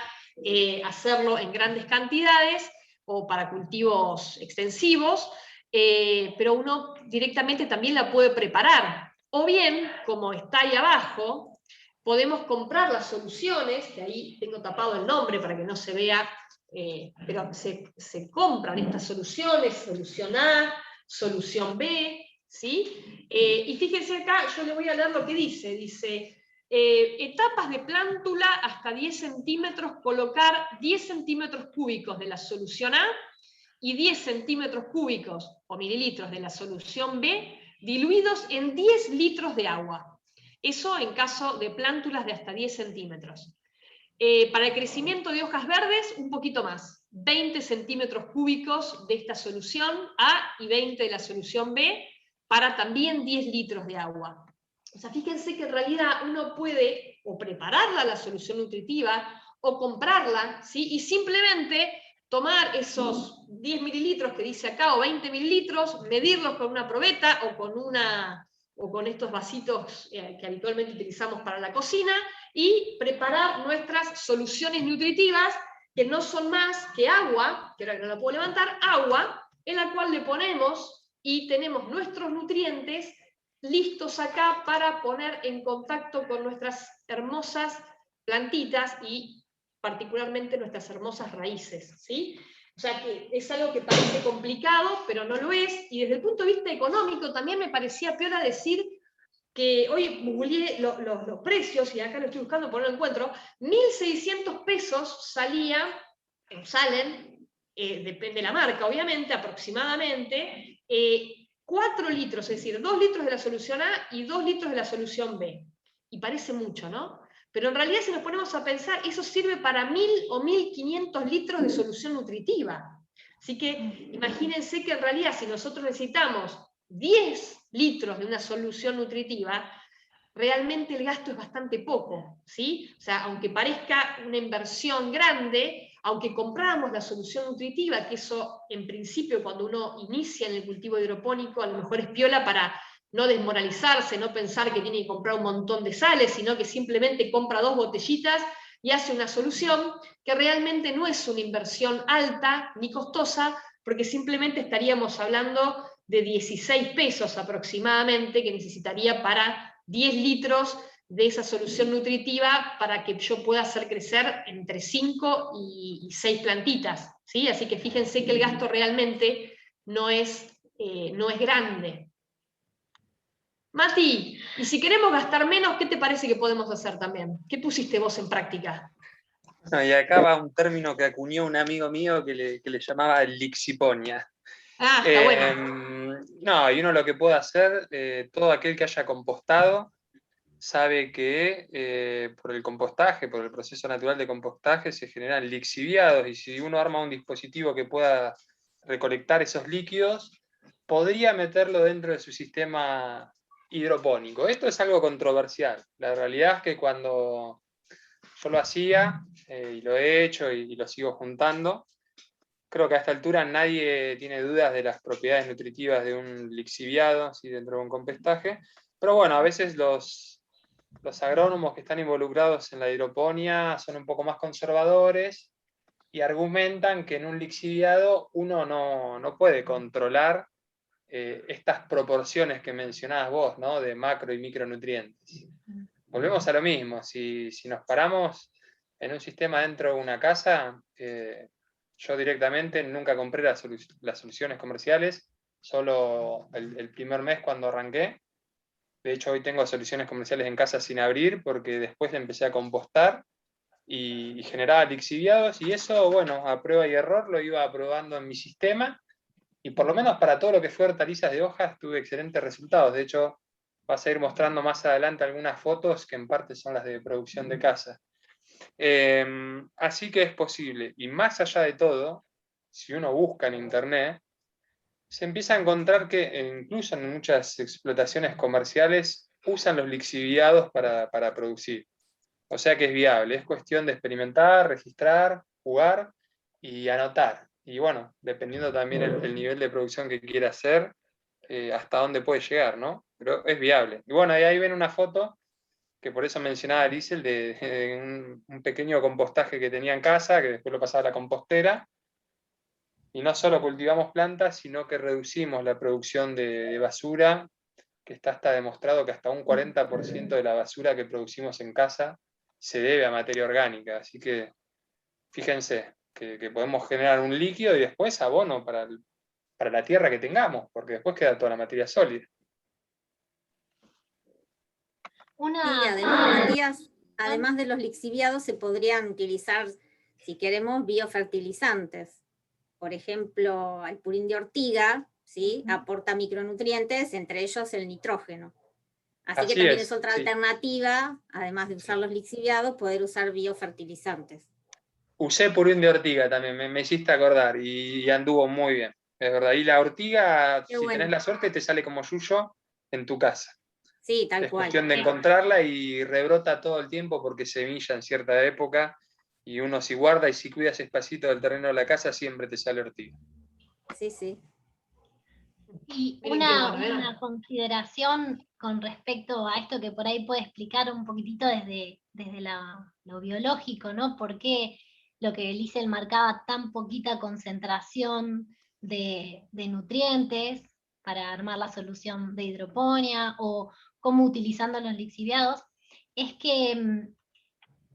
hacerlo en grandes cantidades, o para cultivos extensivos, pero uno directamente también la puede preparar. O bien, como está ahí abajo, podemos comprar las soluciones, que ahí tengo tapado el nombre para que no se vea, pero se compran estas soluciones, solución A, solución B, ¿sí? Y fíjense acá, yo le voy a leer lo que dice, etapas de plántula hasta 10 centímetros, colocar 10 centímetros cúbicos de la solución A y 10 centímetros cúbicos o mililitros de la solución B, diluidos en 10 litros de agua. Eso en caso de plántulas de hasta 10 centímetros. Para el crecimiento de hojas verdes, un poquito más. 20 centímetros cúbicos de esta solución A y 20 de la solución B, para también 10 litros de agua. O sea, fíjense que en realidad uno puede o prepararla, la solución nutritiva, o comprarla, ¿sí? Y simplemente tomar esos 10 mililitros que dice acá, o 20 mililitros, medirlos con una probeta o con estos vasitos que habitualmente utilizamos para la cocina, y preparar nuestras soluciones nutritivas, que no son más que agua, que ahora no la puedo levantar, agua, en la cual le ponemos y tenemos nuestros nutrientes listos acá para poner en contacto con nuestras hermosas plantitas y particularmente nuestras hermosas raíces, ¿sí? O sea que es algo que parece complicado, pero no lo es, y desde el punto de vista económico también me parecía piola decir que hoy googleé los precios, y acá lo estoy buscando, por no lo encuentro, 1.600 pesos salen, depende de la marca, obviamente, aproximadamente, 4 litros, es decir, 2 litros de la solución A y 2 litros de la solución B. Y parece mucho, ¿no? Pero en realidad, si nos ponemos a pensar, eso sirve para 1.000 o 1.500 litros de solución nutritiva. Así que imagínense que en realidad, si nosotros necesitamos 10 litros de una solución nutritiva, realmente el gasto es bastante poco, ¿sí? O sea, aunque parezca una inversión grande, aunque compramos la solución nutritiva, que eso en principio cuando uno inicia en el cultivo hidropónico a lo mejor es piola para no desmoralizarse, no pensar que tiene que comprar un montón de sales, sino que simplemente compra 2 botellitas y hace una solución que realmente no es una inversión alta ni costosa, porque simplemente estaríamos hablando de 16 pesos aproximadamente que necesitaría para 10 litros de esa solución nutritiva para que yo pueda hacer crecer entre 5 y 6 plantitas, ¿sí? Así que fíjense que el gasto realmente no es grande. Mati, y si queremos gastar menos, ¿qué te parece que podemos hacer también? ¿Qué pusiste vos en práctica? No, y acá va un término que acuñó un amigo mío que le llamaba lixiponia. Ah, está bueno. No, y uno lo que puede hacer, todo aquel que haya compostado, sabe que por el compostaje, por el proceso natural de compostaje, se generan lixiviados, y si uno arma un dispositivo que pueda recolectar esos líquidos, podría meterlo dentro de su sistema hidropónico. Esto es algo controversial. La realidad es que cuando yo lo hacía, y lo he hecho y lo sigo juntando, creo que a esta altura nadie tiene dudas de las propiedades nutritivas de un lixiviado, ¿sí? Dentro de un compostaje. Pero bueno, a veces los agrónomos que están involucrados en la hidroponía son un poco más conservadores y argumentan que en un lixiviado uno no puede controlar estas proporciones que mencionabas vos, ¿no? De macro y micronutrientes. Volvemos a lo mismo, si nos paramos en un sistema dentro de una casa, yo directamente nunca compré las soluciones comerciales, solo el primer mes cuando arranqué. De hecho, hoy tengo soluciones comerciales en casa sin abrir, porque después le empecé a compostar y generaba lixiviados, y eso, bueno, a prueba y error lo iba probando en mi sistema, y por lo menos para todo lo que fue hortalizas de hojas tuve excelentes resultados. De hecho, vas a ir mostrando más adelante algunas fotos que en parte son las de producción de casa. Así que es posible. Y más allá de todo, si uno busca en internet, se empieza a encontrar que incluso en muchas explotaciones comerciales usan los lixiviados para producir. O sea que es viable, es cuestión de experimentar, registrar, jugar y anotar. Y bueno, dependiendo también el nivel de producción que quiera hacer, hasta dónde puede llegar, ¿no? Pero es viable. Y bueno, ahí ven una foto, que por eso mencionaba a Liesel, de un pequeño compostaje que tenía en casa, que después lo pasaba a la compostera. Y no solo cultivamos plantas, sino que reducimos la producción de basura, que está hasta demostrado que hasta un 40% de la basura que producimos en casa se debe a materia orgánica. Así que fíjense que podemos generar un líquido y después abono para la tierra que tengamos, porque después queda toda la materia sólida. Sí, además, Matías, además de los lixiviados, se podrían utilizar, si queremos, biofertilizantes. Por ejemplo, el purín de ortiga, ¿sí? Aporta micronutrientes, entre ellos el nitrógeno. Así que también es otra alternativa, además de usar los lixiviados, poder usar biofertilizantes. Usé purín de ortiga también, me hiciste acordar, y anduvo muy bien, es verdad. Y la ortiga, si tenés la suerte, te sale como yuyo en tu casa. Sí, tal cual. Es cuestión de encontrarla y rebrota todo el tiempo porque semilla en cierta época, y uno si guarda y si cuida ese espacito del terreno de la casa, siempre te sale ortiga. Sí, sí. Y una consideración con respecto a esto que por ahí puede explicar un poquitito desde lo biológico, ¿no? ¿Por qué lo que Liesel marcaba tan poquita concentración de nutrientes para armar la solución de hidroponía, o cómo utilizando los lixiviados? Es que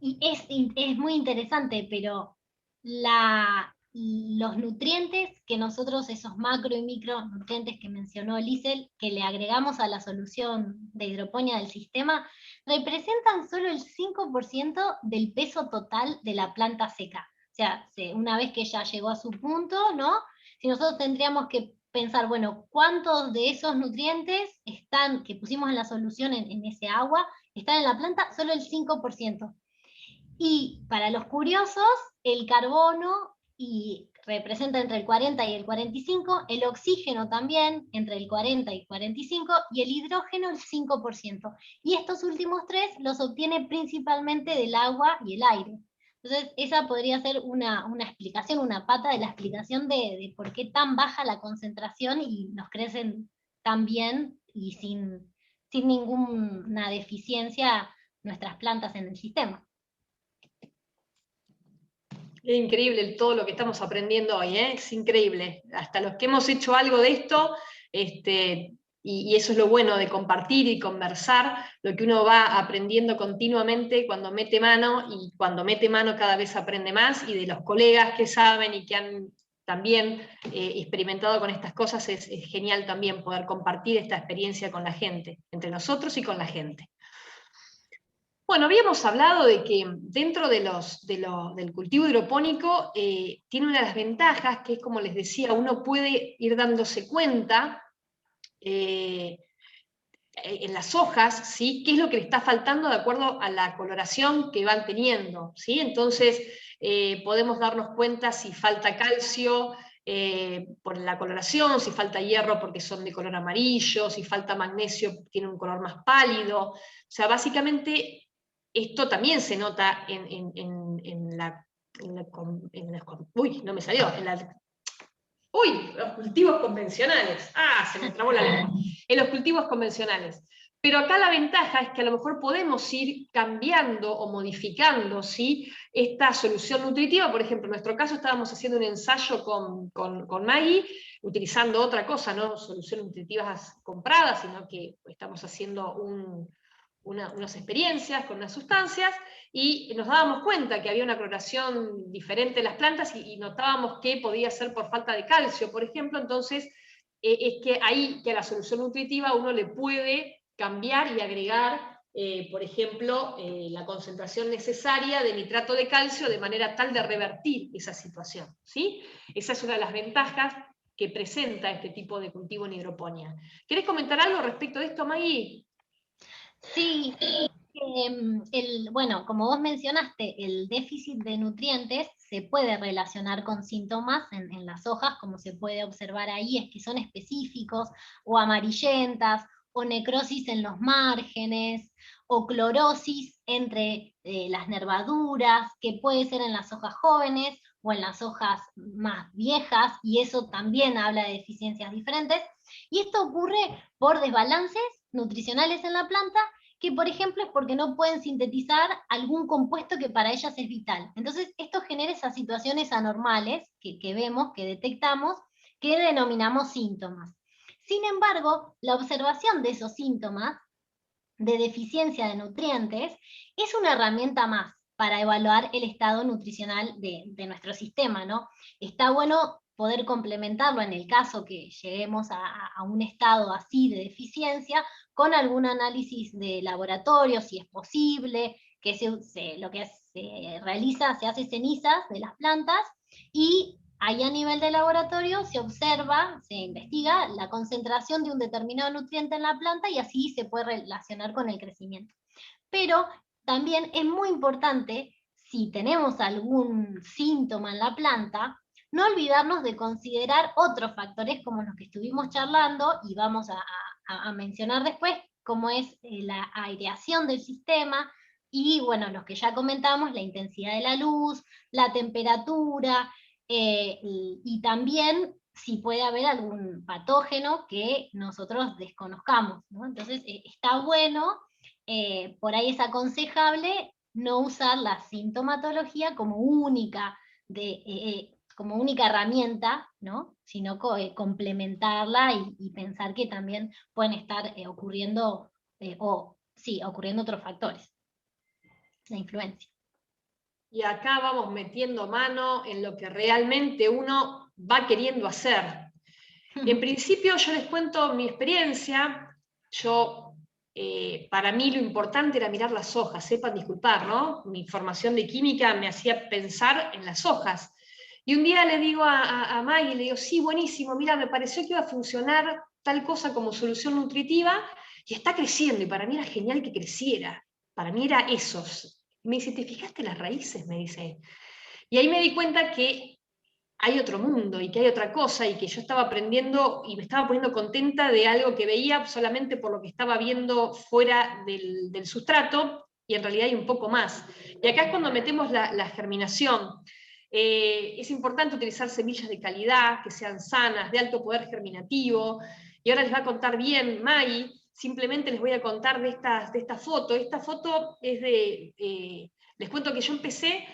y es muy interesante, pero los nutrientes que nosotros, esos macro y micronutrientes que mencionó Liesel, que le agregamos a la solución de hidroponía del sistema, representan solo el 5% del peso total de la planta seca. O sea, una vez que ya llegó a su punto, ¿no? Si nosotros tendríamos que pensar, bueno, ¿cuántos de esos nutrientes están, que pusimos en la solución en ese agua, están en la planta? Solo el 5%. Y para los curiosos, el carbono representa entre el 40 y el 45, el oxígeno también entre el 40 y 45, y el hidrógeno el 5%. Y estos últimos tres los obtiene principalmente del agua y el aire. Entonces, esa podría ser una explicación, una pata de la explicación de por qué tan baja la concentración y nos crecen tan bien y sin ninguna deficiencia nuestras plantas en el sistema. Es increíble todo lo que estamos aprendiendo hoy, ¿eh? Es increíble. Hasta los que hemos hecho algo de esto, y eso es lo bueno de compartir y conversar, lo que uno va aprendiendo continuamente cuando mete mano, y cuando mete mano cada vez aprende más, y de los colegas que saben y que han también experimentado con estas cosas, es genial también poder compartir esta experiencia con la gente, entre nosotros y con la gente. Bueno, habíamos hablado de que dentro del cultivo hidropónico tiene una de las ventajas, que es, como les decía, uno puede ir dándose cuenta en las hojas, ¿sí?, qué es lo que le está faltando de acuerdo a la coloración que van teniendo, ¿sí? Entonces podemos darnos cuenta si falta calcio por la coloración, si falta hierro porque son de color amarillo, si falta magnesio tiene un color más pálido. O sea, básicamente esto también se nota los cultivos convencionales. Se me trabó la lengua. En los cultivos convencionales. Pero acá la ventaja es que a lo mejor podemos ir cambiando o modificando, ¿sí?, esta solución nutritiva. Por ejemplo, en nuestro caso estábamos haciendo un ensayo con Maggie, utilizando otra cosa, no soluciones nutritivas compradas, sino que estamos haciendo unas experiencias con unas sustancias, y nos dábamos cuenta que había una coloración diferente de las plantas, y notábamos que podía ser por falta de calcio, por ejemplo. Entonces es que ahí, que a la solución nutritiva uno le puede cambiar y agregar, por ejemplo, la concentración necesaria de nitrato de calcio, de manera tal de revertir esa situación, ¿sí? Esa es una de las ventajas que presenta este tipo de cultivo en hidroponía. ¿Querés comentar algo respecto de esto, Maggie? Sí, bueno, como vos mencionaste, el déficit de nutrientes se puede relacionar con síntomas en las hojas, como se puede observar ahí, es que son específicos, o amarillentas, o necrosis en los márgenes, o clorosis entre las nervaduras, que puede ser en las hojas jóvenes o en las hojas más viejas, y eso también habla de deficiencias diferentes. Y esto ocurre por desbalances nutricionales en la planta, que por ejemplo es porque no pueden sintetizar algún compuesto que para ellas es vital. Entonces esto genera esas situaciones anormales que vemos, que detectamos, que denominamos síntomas. Sin embargo, la observación de esos síntomas de deficiencia de nutrientes es una herramienta más para evaluar el estado nutricional de nuestro sistema, ¿no? Está bueno poder complementarlo en el caso que lleguemos a un estado así de deficiencia con algún análisis de laboratorio, si es posible, que lo que se realiza, se hace cenizas de las plantas, y ahí a nivel de laboratorio se observa, se investiga la concentración de un determinado nutriente en la planta y así se puede relacionar con el crecimiento. Pero también es muy importante, si tenemos algún síntoma en la planta, no olvidarnos de considerar otros factores como los que estuvimos charlando y vamos a mencionar después, como es la aireación del sistema y, bueno, los que ya comentamos, la intensidad de la luz, la temperatura, y también si puede haber algún patógeno que nosotros desconozcamos, ¿no? Entonces está bueno, por ahí es aconsejable no usar la sintomatología como única, como única herramienta, ¿no? Sino complementarla y pensar que también pueden estar ocurriendo, ocurriendo otros factores, la influencia. Y acá vamos metiendo mano en lo que realmente uno va queriendo hacer. En principio yo les cuento mi experiencia. Para mí lo importante era mirar las hojas, sepan disculpar, ¿no? Mi formación de química me hacía pensar en las hojas. Y un día le digo a Maggie, le digo, sí, buenísimo, mira, me pareció que iba a funcionar tal cosa como solución nutritiva, y está creciendo, y para mí era genial que creciera. Para mí era esos. Me dice, ¿te fijaste las raíces? Me dice. Y ahí me di cuenta que hay otro mundo y que hay otra cosa y que yo estaba aprendiendo y me estaba poniendo contenta de algo que veía solamente por lo que estaba viendo fuera del sustrato, y en realidad hay un poco más. Y acá es cuando metemos la germinación. Es importante utilizar semillas de calidad, que sean sanas, de alto poder germinativo, y ahora les va a contar bien Maggie. Simplemente les voy a contar de esta foto. Esta foto es les cuento que yo empecé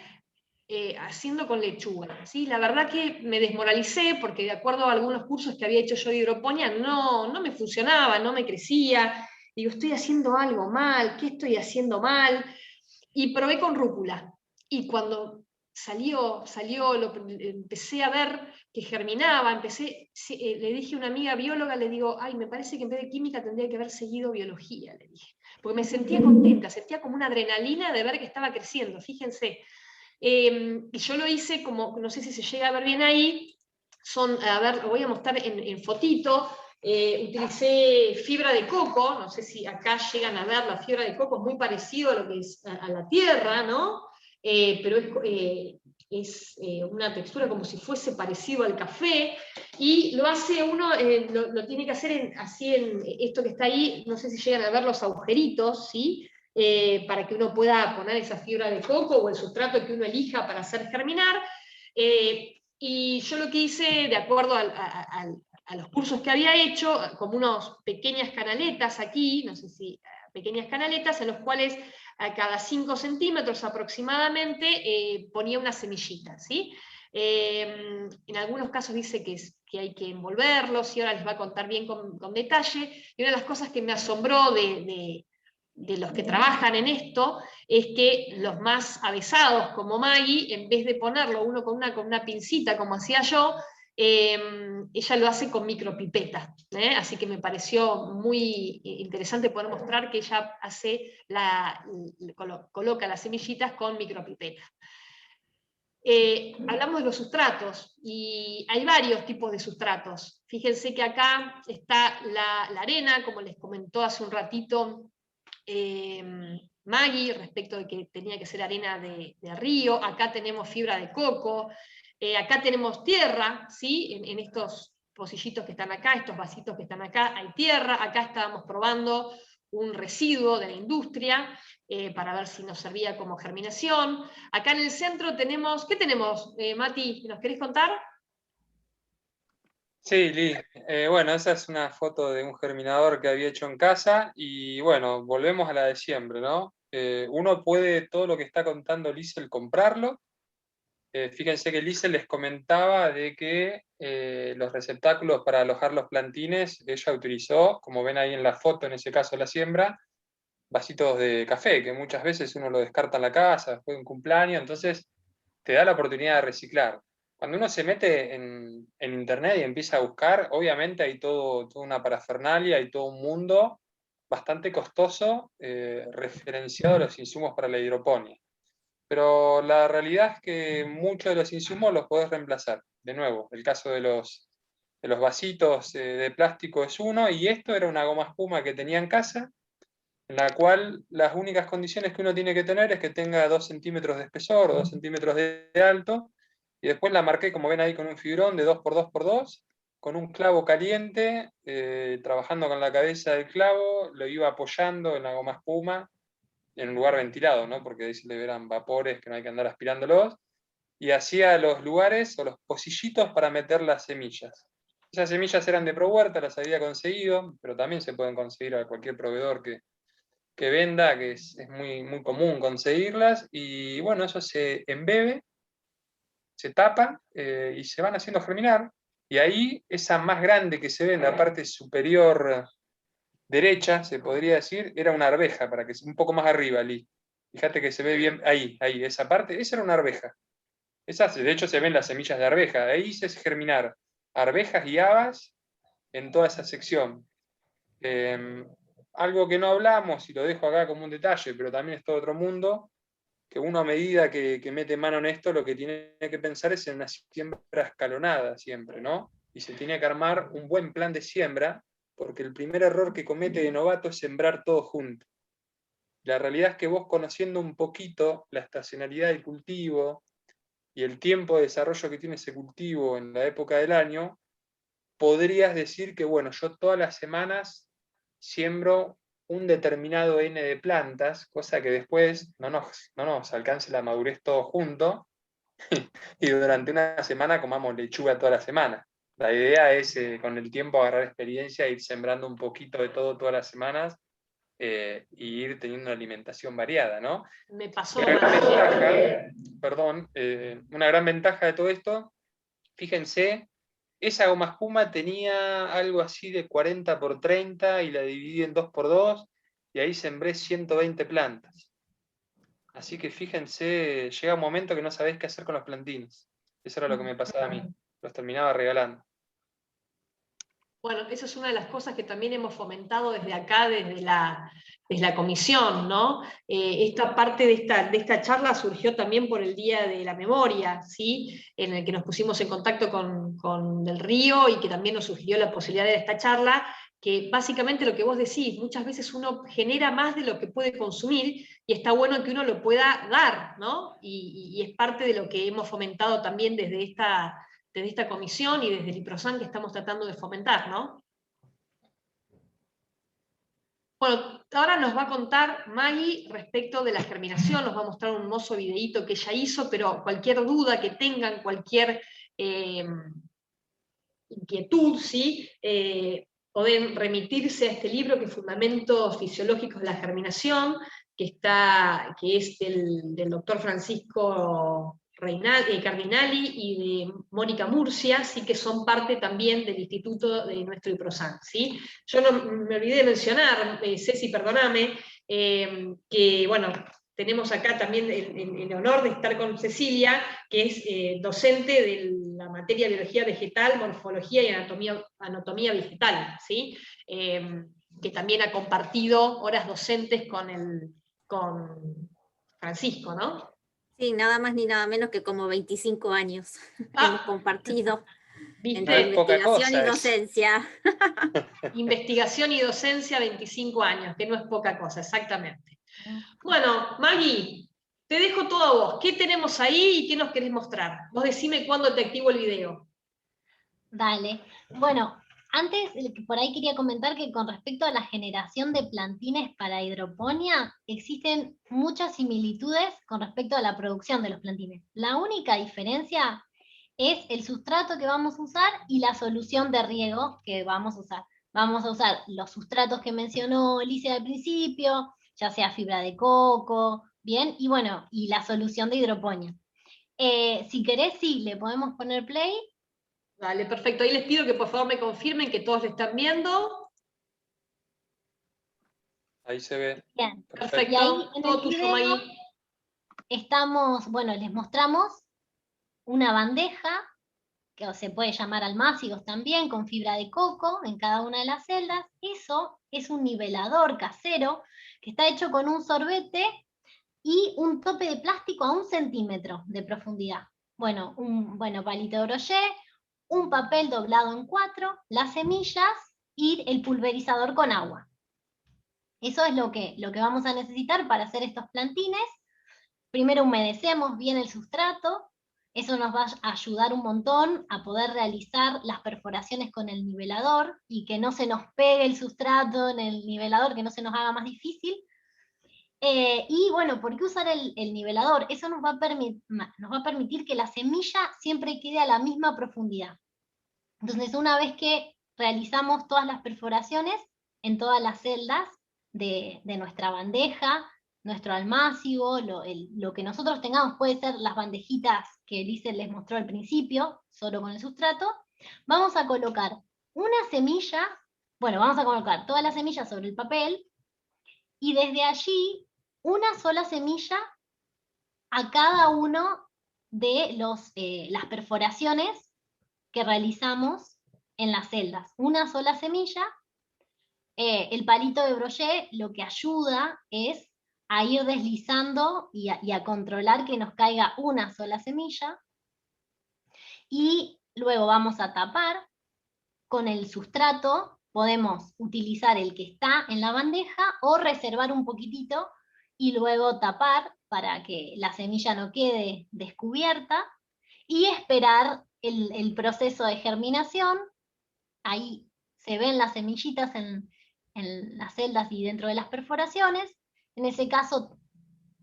haciendo con lechuga, ¿sí? La verdad que me desmoralicé porque de acuerdo a algunos cursos que había hecho yo de hidroponía, no me funcionaba, no me crecía. Digo, estoy haciendo algo mal, ¿qué estoy haciendo mal? Y probé con rúcula. Y cuando salió, empecé a ver que germinaba, le dije a una amiga bióloga, le digo, ay, me parece que en vez de química tendría que haber seguido biología, le dije. Porque me sentía contenta, sentía como una adrenalina de ver que estaba creciendo, fíjense. Y yo lo hice como, no sé si se llega a ver bien ahí, a ver, lo voy a mostrar en fotito. Utilicé fibra de coco, no sé si acá llegan a ver, la fibra de coco es muy parecido a lo que es a la tierra, ¿no? Pero es una textura como si fuese parecido al café, y lo hace uno, lo tiene que hacer así en esto que está ahí, no sé si llegan a ver los agujeritos, ¿sí? Para que uno pueda poner esa fibra de coco o el sustrato que uno elija para hacer germinar. Y yo lo que hice, de acuerdo a los cursos que había hecho, como unas pequeñas canaletas aquí, no sé si pequeñas canaletas, en los cuales a cada 5 centímetros aproximadamente ponía una semillita, ¿sí? En algunos casos dice que hay que envolverlos, y ahora les va a contar bien con detalle. Y una de las cosas que me asombró de los que trabajan en esto, es que los más avesados como Maggie, en vez de ponerlo uno con una pincita como hacía yo, ella lo hace con micropipetas, así que me pareció muy interesante poder mostrar que ella coloca las semillitas con micropipetas. Hablamos de los sustratos, y hay varios tipos de sustratos. Fíjense que acá está la arena, como les comentó hace un ratito Maggie, respecto de que tenía que ser arena de río. Acá tenemos fibra de coco, acá tenemos tierra, ¿sí? En estos pocillitos que están acá, estos vasitos que están acá, hay tierra, acá estábamos probando un residuo de la industria, para ver si nos servía como germinación. Acá en el centro tenemos, ¿qué tenemos, Mati? ¿Nos querés contar? Sí, Li. Bueno, esa es una foto de un germinador que había hecho en casa, y bueno, volvemos a la de siempre, ¿no? Uno puede, todo lo que está contando Liesel, comprarlo. Fíjense que Liesel les comentaba de que los receptáculos para alojar los plantines, ella utilizó, como ven ahí en la foto, en ese caso la siembra, vasitos de café, que muchas veces uno lo descarta en la casa después de un cumpleaños, entonces te da la oportunidad de reciclar. Cuando uno se mete en internet y empieza a buscar, obviamente hay toda una parafernalia, hay todo un mundo bastante costoso referenciado a los insumos para la hidroponía. Pero la realidad es que muchos de los insumos los podés reemplazar. De nuevo, el caso de los vasitos de plástico es uno, y esto era una goma espuma que tenía en casa, en la cual las únicas condiciones que uno tiene que tener es que tenga 2 centímetros de espesor o 2 centímetros de alto, y después la marqué, como ven ahí, con un fibrón de 2x2x2, con un clavo caliente, trabajando con la cabeza del clavo, lo iba apoyando en la goma espuma, en un lugar ventilado, ¿no? Porque ahí se le verán vapores que no hay que andar aspirándolos, y hacía los lugares o los pocillitos para meter las semillas. Esas semillas eran de ProHuerta, las había conseguido, pero también se pueden conseguir a cualquier proveedor que venda, que es muy, muy común conseguirlas, y bueno, eso se embebe, se tapa y se van haciendo germinar, y ahí esa más grande que se ve en la parte superior derecha, se podría decir, era una arveja, para que un poco más arriba, Lee. Fíjate que se ve bien ahí, esa parte, esa era una arveja. Esas, de hecho, se ven las semillas de arveja, ahí hice germinar arvejas y habas en toda esa sección. Algo que no hablamos, y lo dejo acá como un detalle, pero también es todo otro mundo, que uno a medida que mete mano en esto, lo que tiene que pensar es en una siembra escalonada siempre, ¿no? Y se tiene que armar un buen plan de siembra, porque el primer error que comete de novato es sembrar todo junto. La realidad es que vos, conociendo un poquito la estacionalidad del cultivo y el tiempo de desarrollo que tiene ese cultivo en la época del año, podrías decir que, bueno, yo todas las semanas siembro un determinado N de plantas, cosa que después no nos alcance la madurez todo junto, y durante una semana comamos lechuga toda la semana. La idea es, con el tiempo, agarrar experiencia e ir sembrando un poquito de todo todas las semanas, y ir teniendo una alimentación variada, ¿no? Me pasó. Una gran ventaja, perdón, una gran ventaja de todo esto, fíjense, esa goma espuma tenía algo así de 40 por 30 y la dividí en 2x2, y ahí sembré 120 plantas. Así que fíjense, llega un momento que no sabés qué hacer con los plantines. Eso era lo que me pasaba a mí, los terminaba regalando. Bueno, esa es una de las cosas que también hemos fomentado desde acá, desde la comisión, ¿no? Esta parte de esta charla surgió también por el Día de la Memoria, ¿sí? En el que nos pusimos en contacto con Del Río, y que también nos sugirió la posibilidad de esta charla, que básicamente lo que vos decís, muchas veces uno genera más de lo que puede consumir, y está bueno que uno lo pueda dar, ¿no? Y es parte de lo que hemos fomentado también desde esta comisión y desde el IPROSAN, que estamos tratando de fomentar, ¿no? Bueno, ahora nos va a contar Maggie respecto de la germinación, nos va a mostrar un hermoso videíto que ella hizo, pero cualquier duda que tengan, cualquier inquietud, ¿sí? Pueden remitirse a este libro, que es Fundamentos Fisiológicos de la Germinación, que es del doctor Francisco Cardinali y de Mónica Murcia, ¿sí? Que son parte también del instituto de nuestro IPROSAN, ¿sí? Yo no me olvidé de mencionar, Ceci, perdóname, que bueno, tenemos acá también el honor de estar con Cecilia, que es docente de la materia de biología vegetal, morfología y anatomía vegetal, ¿sí? Que también ha compartido horas docentes con Francisco, ¿no? Sí, nada más ni nada menos que como 25 años hemos compartido entre investigación y docencia. Investigación y docencia, 25 años, que no es poca cosa, exactamente. Bueno, Maggie, te dejo todo a vos. ¿Qué tenemos ahí y qué nos querés mostrar? Vos decime cuándo te activo el video. Dale. Bueno, antes por ahí quería comentar que con respecto a la generación de plantines para hidroponía, existen muchas similitudes con respecto a la producción de los plantines. La única diferencia es el sustrato que vamos a usar y la solución de riego que vamos a usar. Vamos a usar los sustratos que mencionó Alicia al principio, ya sea fibra de coco, bien, y bueno, y la solución de hidroponía. Si querés, sí, le podemos poner play. Dale, perfecto. Ahí les pido que por favor me confirmen que todos lo están viendo. Ahí se ve. Bien. Perfecto. Y ahí Perfecto. en Todo el tuyo, video Maggie. estamos, bueno, les mostramos una bandeja, que se puede llamar almácigos también, con fibra de coco en cada una de las celdas. Eso es un nivelador casero que está hecho con un sorbete y un tope de plástico a 1 centímetro de profundidad. Bueno, un palito de brochet, un papel doblado en 4, las semillas y el pulverizador con agua. Eso es lo que vamos a necesitar para hacer estos plantines. Primero humedecemos bien el sustrato, eso nos va a ayudar un montón a poder realizar las perforaciones con el nivelador y que no se nos pegue el sustrato en el nivelador, que no se nos haga más difícil. Y bueno, ¿por qué usar el nivelador? Eso nos va a permitir que la semilla siempre quede a la misma profundidad. Entonces, una vez que realizamos todas las perforaciones en todas las celdas de nuestra bandeja, nuestro almácigo, lo que nosotros tengamos, puede ser las bandejitas que Elise les mostró al principio, solo con el sustrato, vamos a colocar una semilla, bueno, vamos a colocar todas las semillas sobre el papel, y desde allí una sola semilla a cada uno de las perforaciones que realizamos en las celdas. Una sola semilla. El palito de brochet lo que ayuda es a ir deslizando y a controlar que nos caiga una sola semilla. Y luego vamos a tapar con el sustrato. Podemos utilizar el que está en la bandeja o reservar un poquitito y luego tapar para que la semilla no quede descubierta y esperar el proceso de germinación. Ahí se ven las semillitas en las celdas y dentro de las perforaciones. En ese caso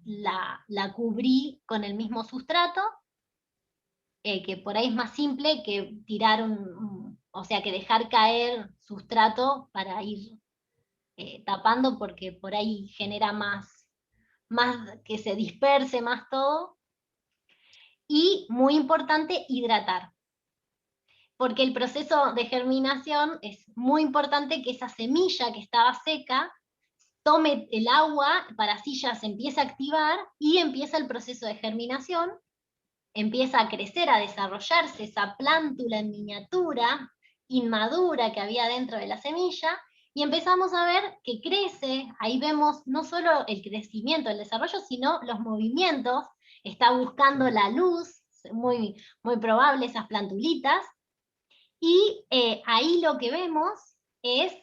la cubrí con el mismo sustrato, que por ahí es más simple que tirar o sea, que dejar caer sustrato para ir tapando, porque por ahí genera más que se disperse más todo. Y muy importante, hidratar. Porque el proceso de germinación es muy importante que esa semilla que estaba seca tome el agua para así ya se empiece a activar y empieza el proceso de germinación, empieza a crecer, a desarrollarse esa plántula en miniatura, inmadura que había dentro de la semilla, y empezamos a ver que crece. Ahí vemos no solo el crecimiento, el desarrollo, sino los movimientos, está buscando la luz, muy, muy probable esas plantulitas, y ahí lo que vemos es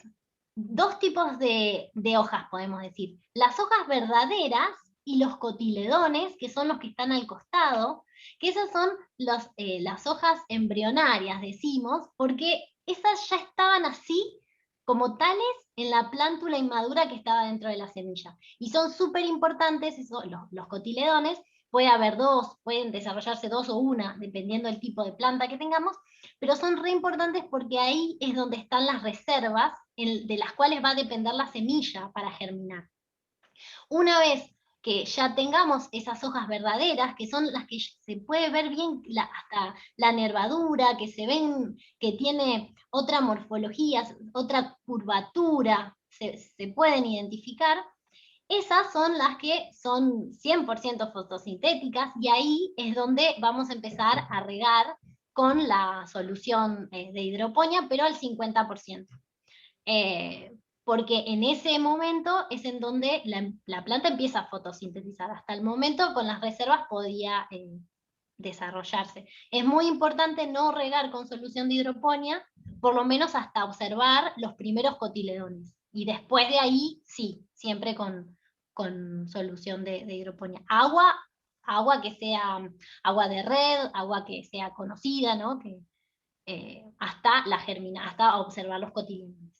2 tipos de hojas, podemos decir. Las hojas verdaderas y los cotiledones, que son los que están al costado, que esas son las hojas embrionarias, decimos, porque esas ya estaban así, como tales, en la plántula inmadura que estaba dentro de la semilla. Y son súper importantes los cotiledones. Puede haber 2, pueden desarrollarse 2 o 1, dependiendo del tipo de planta que tengamos, pero son re importantes porque ahí es donde están las reservas de las cuales va a depender la semilla para germinar. Una vez que ya tengamos esas hojas verdaderas, que son las que se puede ver bien hasta la nervadura, que se ven que tiene otra morfología, otra curvatura, se pueden identificar. Esas son las que son 100% fotosintéticas, y ahí es donde vamos a empezar a regar con la solución de hidroponía, pero al 50%. Porque en ese momento es en donde la planta empieza a fotosintetizar. Hasta el momento con las reservas podía desarrollarse. Es muy importante no regar con solución de hidroponía, por lo menos hasta observar los primeros cotiledones. Y después de ahí, sí, siempre con solución de hidroponía. Agua que sea agua de red, agua que sea conocida, ¿no? hasta hasta observar los cotiledones.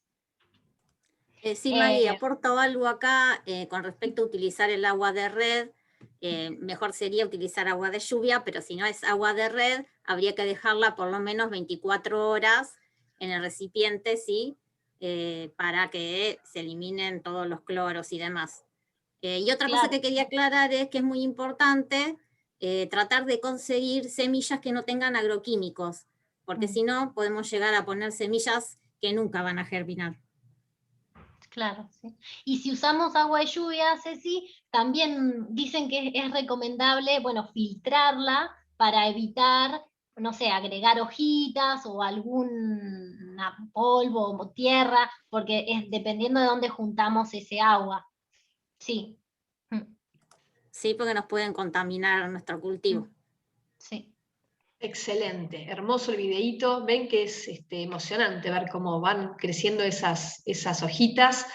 Sí, Maggie, aporto algo acá con respecto a utilizar el agua de red. Mejor sería utilizar agua de lluvia, pero si no es agua de red, habría que dejarla por lo menos 24 horas en el recipiente, ¿sí? Para que se eliminen todos los cloros y demás. Y otra cosa que quería aclarar es que es muy importante tratar de conseguir semillas que no tengan agroquímicos, porque si no podemos llegar a poner semillas que nunca van a germinar. Claro, sí. Y si usamos agua de lluvia, Ceci, también dicen que es recomendable, bueno, filtrarla para evitar, no sé, agregar hojitas o algún polvo o tierra, porque es dependiendo de dónde juntamos ese agua. Sí. Sí, porque nos pueden contaminar nuestro cultivo. Sí. Excelente, hermoso el videíto. Ven que es emocionante ver cómo van creciendo esas hojitas.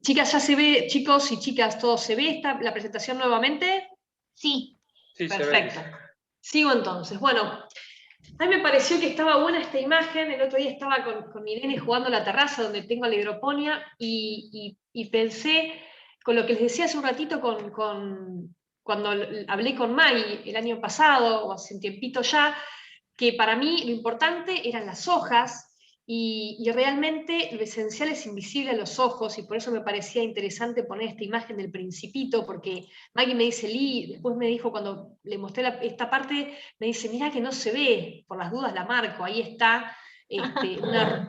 Chicas, ya se ve, chicos y chicas, ¿todo se ve la presentación nuevamente? Sí. Sí, perfecto. se ve. Sigo entonces. Bueno, a mí me pareció que estaba buena esta imagen. El otro día estaba con mi nene jugando en la terraza donde tengo la hidroponía y pensé, con lo que les decía hace un ratito cuando hablé con Mai el año pasado, o hace un tiempito ya, que para mí lo importante eran las hojas, y realmente lo esencial es invisible a los ojos, y por eso me parecía interesante poner esta imagen del principito, porque Maggie me dice, después me dijo, cuando le mostré esta parte, me dice, mira que no se ve, por las dudas la marco, ahí está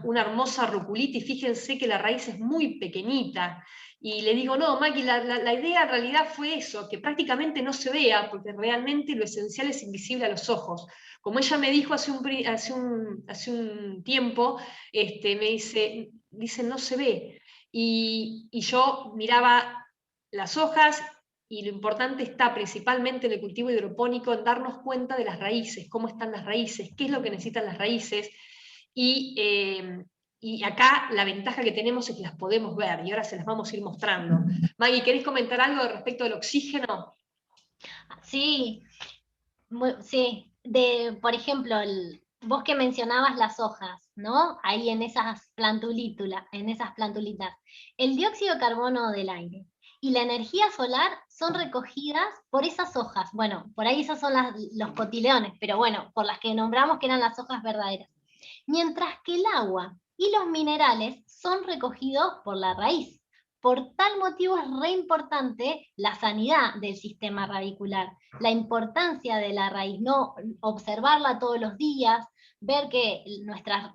una hermosa ruculita, y fíjense que la raíz es muy pequeñita. Y le digo, no, Maggie, la idea en realidad fue eso, que prácticamente no se vea, porque realmente lo esencial es invisible a los ojos. Como ella me dijo hace un tiempo, me dice, no se ve. Y yo miraba las hojas, y lo importante está principalmente en el cultivo hidropónico, en darnos cuenta de las raíces, cómo están las raíces, qué es lo que necesitan las raíces, y acá la ventaja que tenemos es que las podemos ver, y ahora se las vamos a ir mostrando. Maggie, ¿querés comentar algo respecto al oxígeno? Sí, sí. Por ejemplo, vos que mencionabas las hojas, ¿no? Ahí en esas plantulitas. El dióxido de carbono del aire y la energía solar son recogidas por esas hojas. Bueno, por ahí esas son los cotiledones, pero bueno, por las que nombramos que eran las hojas verdaderas. Mientras que el agua y los minerales son recogidos por la raíz. Por tal motivo es re importante la sanidad del sistema radicular, la importancia de la raíz, no observarla todos los días, ver que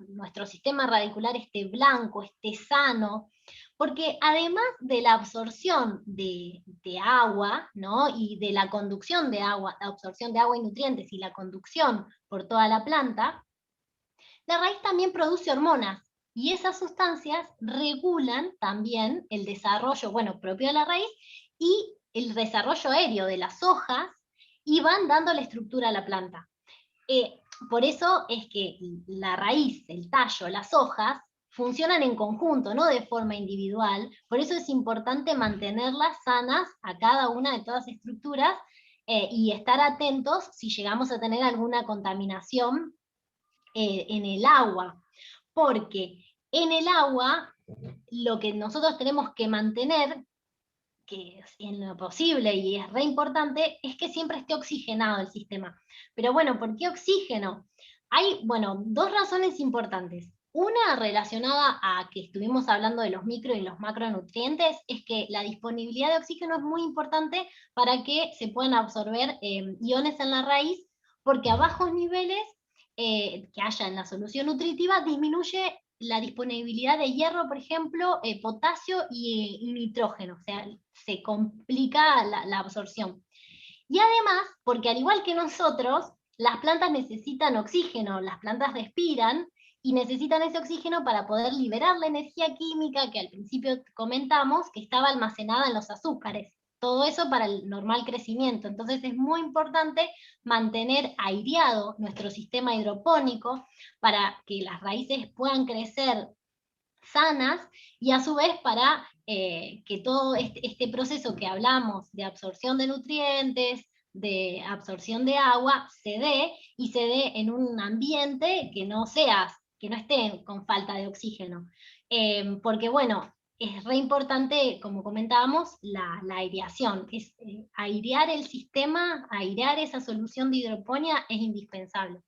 nuestro sistema radicular esté blanco, esté sano, porque además de la absorción de agua, ¿no? Y de la conducción de agua, la absorción de agua y nutrientes y la conducción por toda la planta, la raíz también produce hormonas, y esas sustancias regulan también el desarrollo, bueno, propio de la raíz y el desarrollo aéreo de las hojas, y van dando la estructura a la planta. Por eso es que la raíz, el tallo, las hojas funcionan en conjunto, no de forma individual. Por eso es importante mantenerlas sanas a cada una de todas las estructuras, y estar atentos si llegamos a tener alguna contaminación en el agua, porque en el agua lo que nosotros tenemos que mantener, que es en lo posible y es re importante, es que siempre esté oxigenado el sistema. Pero bueno, ¿por qué oxígeno? Hay, bueno, dos razones importantes. Una relacionada a que estuvimos hablando de los micro y los macronutrientes, es que la disponibilidad de oxígeno es muy importante para que se puedan absorber iones en la raíz, porque a bajos niveles que haya en la solución nutritiva disminuye la disponibilidad de hierro, por ejemplo, potasio y nitrógeno, o sea, se complica la absorción. Y además, porque al igual que nosotros, las plantas necesitan oxígeno, las plantas respiran y necesitan ese oxígeno para poder liberar la energía química que al principio comentamos, que estaba almacenada en los azúcares. Todo eso para el normal crecimiento. Entonces es muy importante mantener aireado nuestro sistema hidropónico para que las raíces puedan crecer sanas, y a su vez para que todo este proceso que hablamos de absorción de nutrientes, de absorción de agua se dé, y se dé en un ambiente que no esté con falta de oxígeno. Porque bueno, es re importante, como comentábamos, la aireación. Airear el sistema, airear esa solución de hidroponía es indispensable.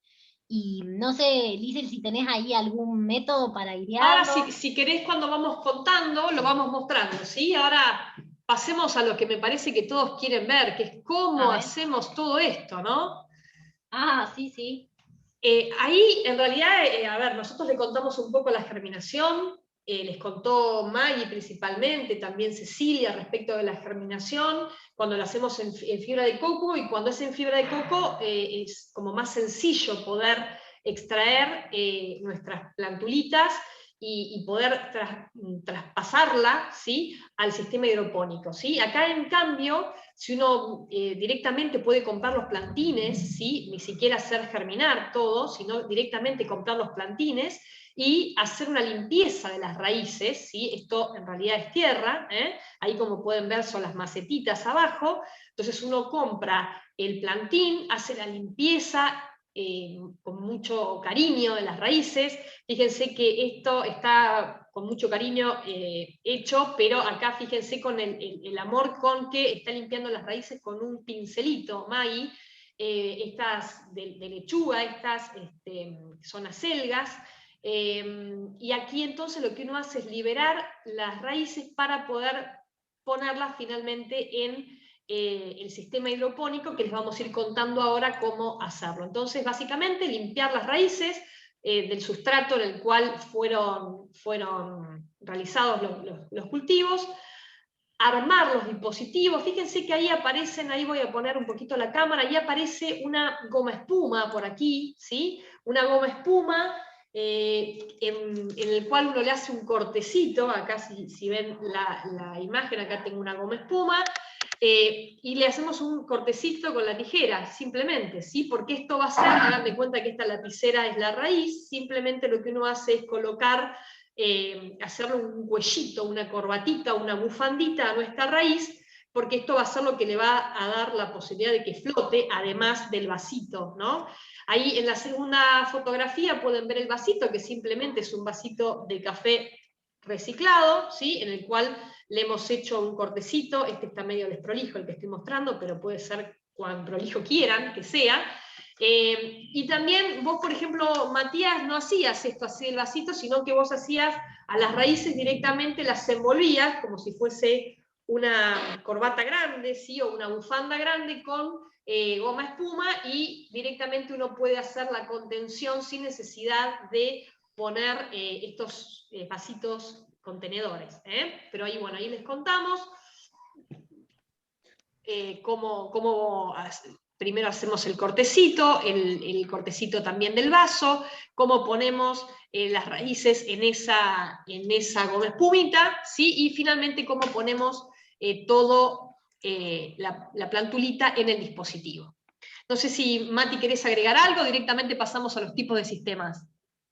Y no sé, Liesl, si tenés ahí algún método para airearlo. Ahora, si querés, cuando vamos contando, lo vamos mostrando, ¿sí? Ahora pasemos a lo que me parece que todos quieren ver, que es cómo hacemos todo esto, ¿no? Ah, sí, sí. Ahí, en realidad, a ver, nosotros le contamos un poco la germinación, les contó Maggie principalmente, también Cecilia, respecto de la germinación, cuando lo hacemos en fibra de coco, y cuando es en fibra de coco es como más sencillo poder extraer nuestras plantulitas y poder traspasarla, ¿sí?, al sistema hidropónico, ¿sí? Acá, en cambio, si uno directamente puede comprar los plantines, ¿sí?, ni siquiera hacer germinar todo, sino directamente comprar los plantines y hacer una limpieza de las raíces, ¿sí? Esto en realidad es tierra, ahí, como pueden ver, son las macetitas abajo. Entonces uno compra el plantín, hace la limpieza con mucho cariño de las raíces. Fíjense que esto está con mucho cariño hecho, pero acá fíjense con el amor con que está limpiando las raíces con un pincelito, Maggie, estas de lechuga, estas son acelgas. Y aquí entonces lo que uno hace es liberar las raíces para poder ponerlas finalmente en el sistema hidropónico, que les vamos a ir contando ahora cómo hacerlo. Entonces, básicamente, limpiar las raíces del sustrato en el cual fueron realizados los cultivos, armar los dispositivos. Fíjense que ahí aparecen, ahí voy a poner un poquito la cámara, ahí aparece una goma espuma por aquí, ¿sí? Una goma espuma en el cual uno le hace un cortecito. Acá, si ven la imagen, acá tengo una goma espuma, y le hacemos un cortecito con la tijera, simplemente, ¿sí? Porque esto va a ser, hagan de cuenta que esta lapicera es la raíz, simplemente lo que uno hace es colocar, hacerle un cuellito, una corbatita, una bufandita a nuestra raíz, porque esto va a ser lo que le va a dar la posibilidad de que flote, además del vasito, ¿no? Ahí en la segunda fotografía pueden ver el vasito, que simplemente es un vasito de café reciclado, ¿sí?, en el cual le hemos hecho un cortecito. Este está medio desprolijo, el que estoy mostrando, pero puede ser cuán prolijo quieran que sea. Y también vos, por ejemplo, Matías, no hacías esto así el vasito, sino que vos hacías a las raíces directamente, las envolvías como si fuese una corbata grande, ¿sí?, o una bufanda grande con goma espuma, y directamente uno puede hacer la contención sin necesidad de poner estos vasitos contenedores, pero ahí, bueno, ahí les contamos cómo primero hacemos el cortecito, el cortecito también del vaso, cómo ponemos las raíces en esa goma espumita, ¿sí?, y finalmente cómo ponemos todo la plantulita en el dispositivo. No sé si, Mati, querés agregar algo, directamente pasamos a los tipos de sistemas.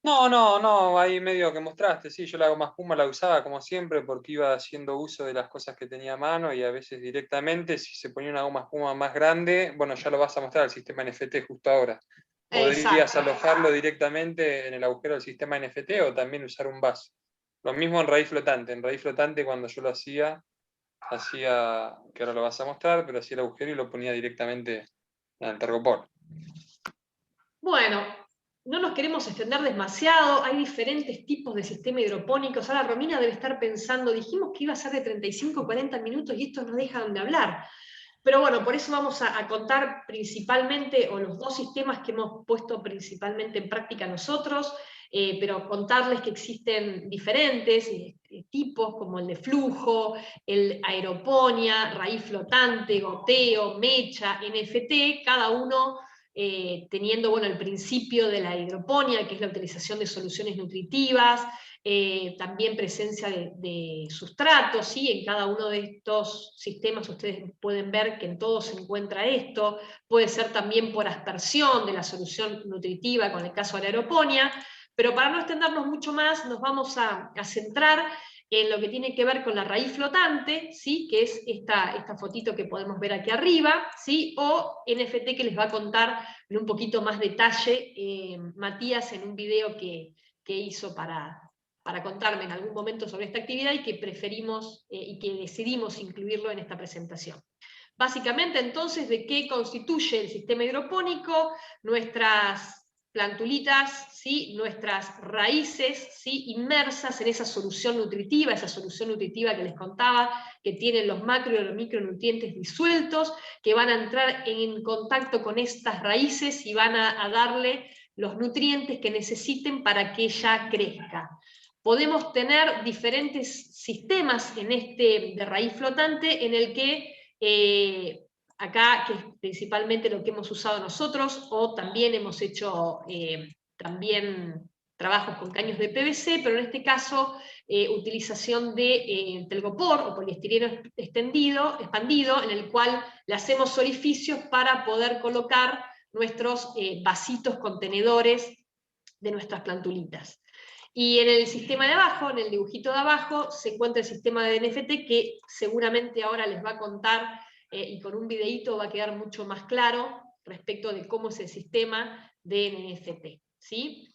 No, ahí medio que mostraste, sí, yo la goma espuma la usaba como siempre porque iba haciendo uso de las cosas que tenía a mano, y a veces directamente, si se ponía una goma espuma más grande, bueno, ya lo vas a mostrar el sistema NFT justo ahora. Podrías alojarlo directamente en el agujero del sistema NFT, o también usar un vaso. Lo mismo en raíz flotante cuando yo lo hacía, que ahora lo vas a mostrar, pero hacía el agujero y lo ponía directamente en el tergopol. Bueno, no nos queremos extender demasiado, hay diferentes tipos de sistemas hidropónicos. Ahora Romina debe estar pensando, dijimos que iba a ser de 35 o 40 minutos y estos no dejan de hablar. Pero bueno, por eso vamos a contar principalmente, o los dos sistemas que hemos puesto principalmente en práctica nosotros, pero contarles que existen diferentes tipos, como el de flujo, el aeroponía, raíz flotante, goteo, mecha, NFT, cada uno teniendo, bueno, el principio de la hidroponía, que es la utilización de soluciones nutritivas, también presencia de sustratos, ¿sí? En cada uno de estos sistemas ustedes pueden ver que en todos se encuentra esto. Puede ser también por aspersión de la solución nutritiva, con el caso de la aeroponía, pero para no extendernos mucho más, nos vamos a centrar en lo que tiene que ver con la raíz flotante, ¿sí? Que es esta fotito que podemos ver aquí arriba, ¿sí? O NFT, que les va a contar en un poquito más detalle Matías en un video que hizo para contarme en algún momento sobre esta actividad y que preferimos y que decidimos incluirlo en esta presentación. Básicamente, entonces, ¿de qué constituye el sistema hidropónico? Nuestras plantulitas, ¿sí? Nuestras raíces, ¿sí? Inmersas en esa solución nutritiva que les contaba, que tienen los macro y los micronutrientes disueltos, que van a entrar en contacto con estas raíces y van a darle los nutrientes que necesiten para que ella crezca. Podemos tener diferentes sistemas en de raíz flotante en el que acá, que es principalmente lo que hemos usado nosotros, o también hemos hecho también trabajos con caños de PVC, pero en este caso utilización de telgopor o poliestireno expandido, en el cual le hacemos orificios para poder colocar nuestros vasitos contenedores de nuestras plantulitas. Y en el sistema de abajo, en el dibujito de abajo, se encuentra el sistema de NFT, que seguramente ahora les va a contar, y con un videíto va a quedar mucho más claro respecto de cómo es el sistema de NFT, ¿sí?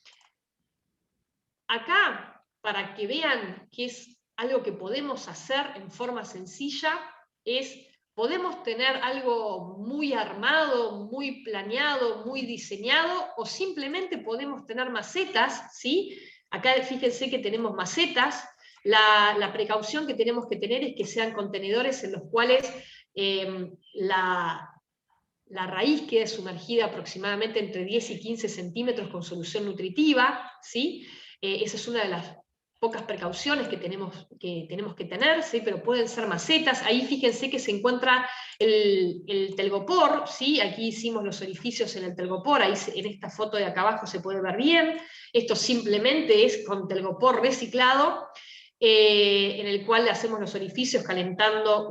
Acá, para que vean que es algo que podemos hacer en forma sencilla, podemos tener algo muy armado, muy planeado, muy diseñado, o simplemente podemos tener macetas, ¿sí? Acá fíjense que tenemos macetas. La precaución que tenemos que tener es que sean contenedores en los cuales la raíz quede sumergida aproximadamente entre 10 y 15 centímetros con solución nutritiva, ¿sí? Esa es una de las pocas precauciones que tenemos que tener, ¿sí? Pero pueden ser macetas. Ahí fíjense que se encuentra el telgopor, ¿sí? Aquí hicimos los orificios en el telgopor, ahí en esta foto de acá abajo se puede ver bien. Esto simplemente es con telgopor reciclado, en el cual le hacemos los orificios calentando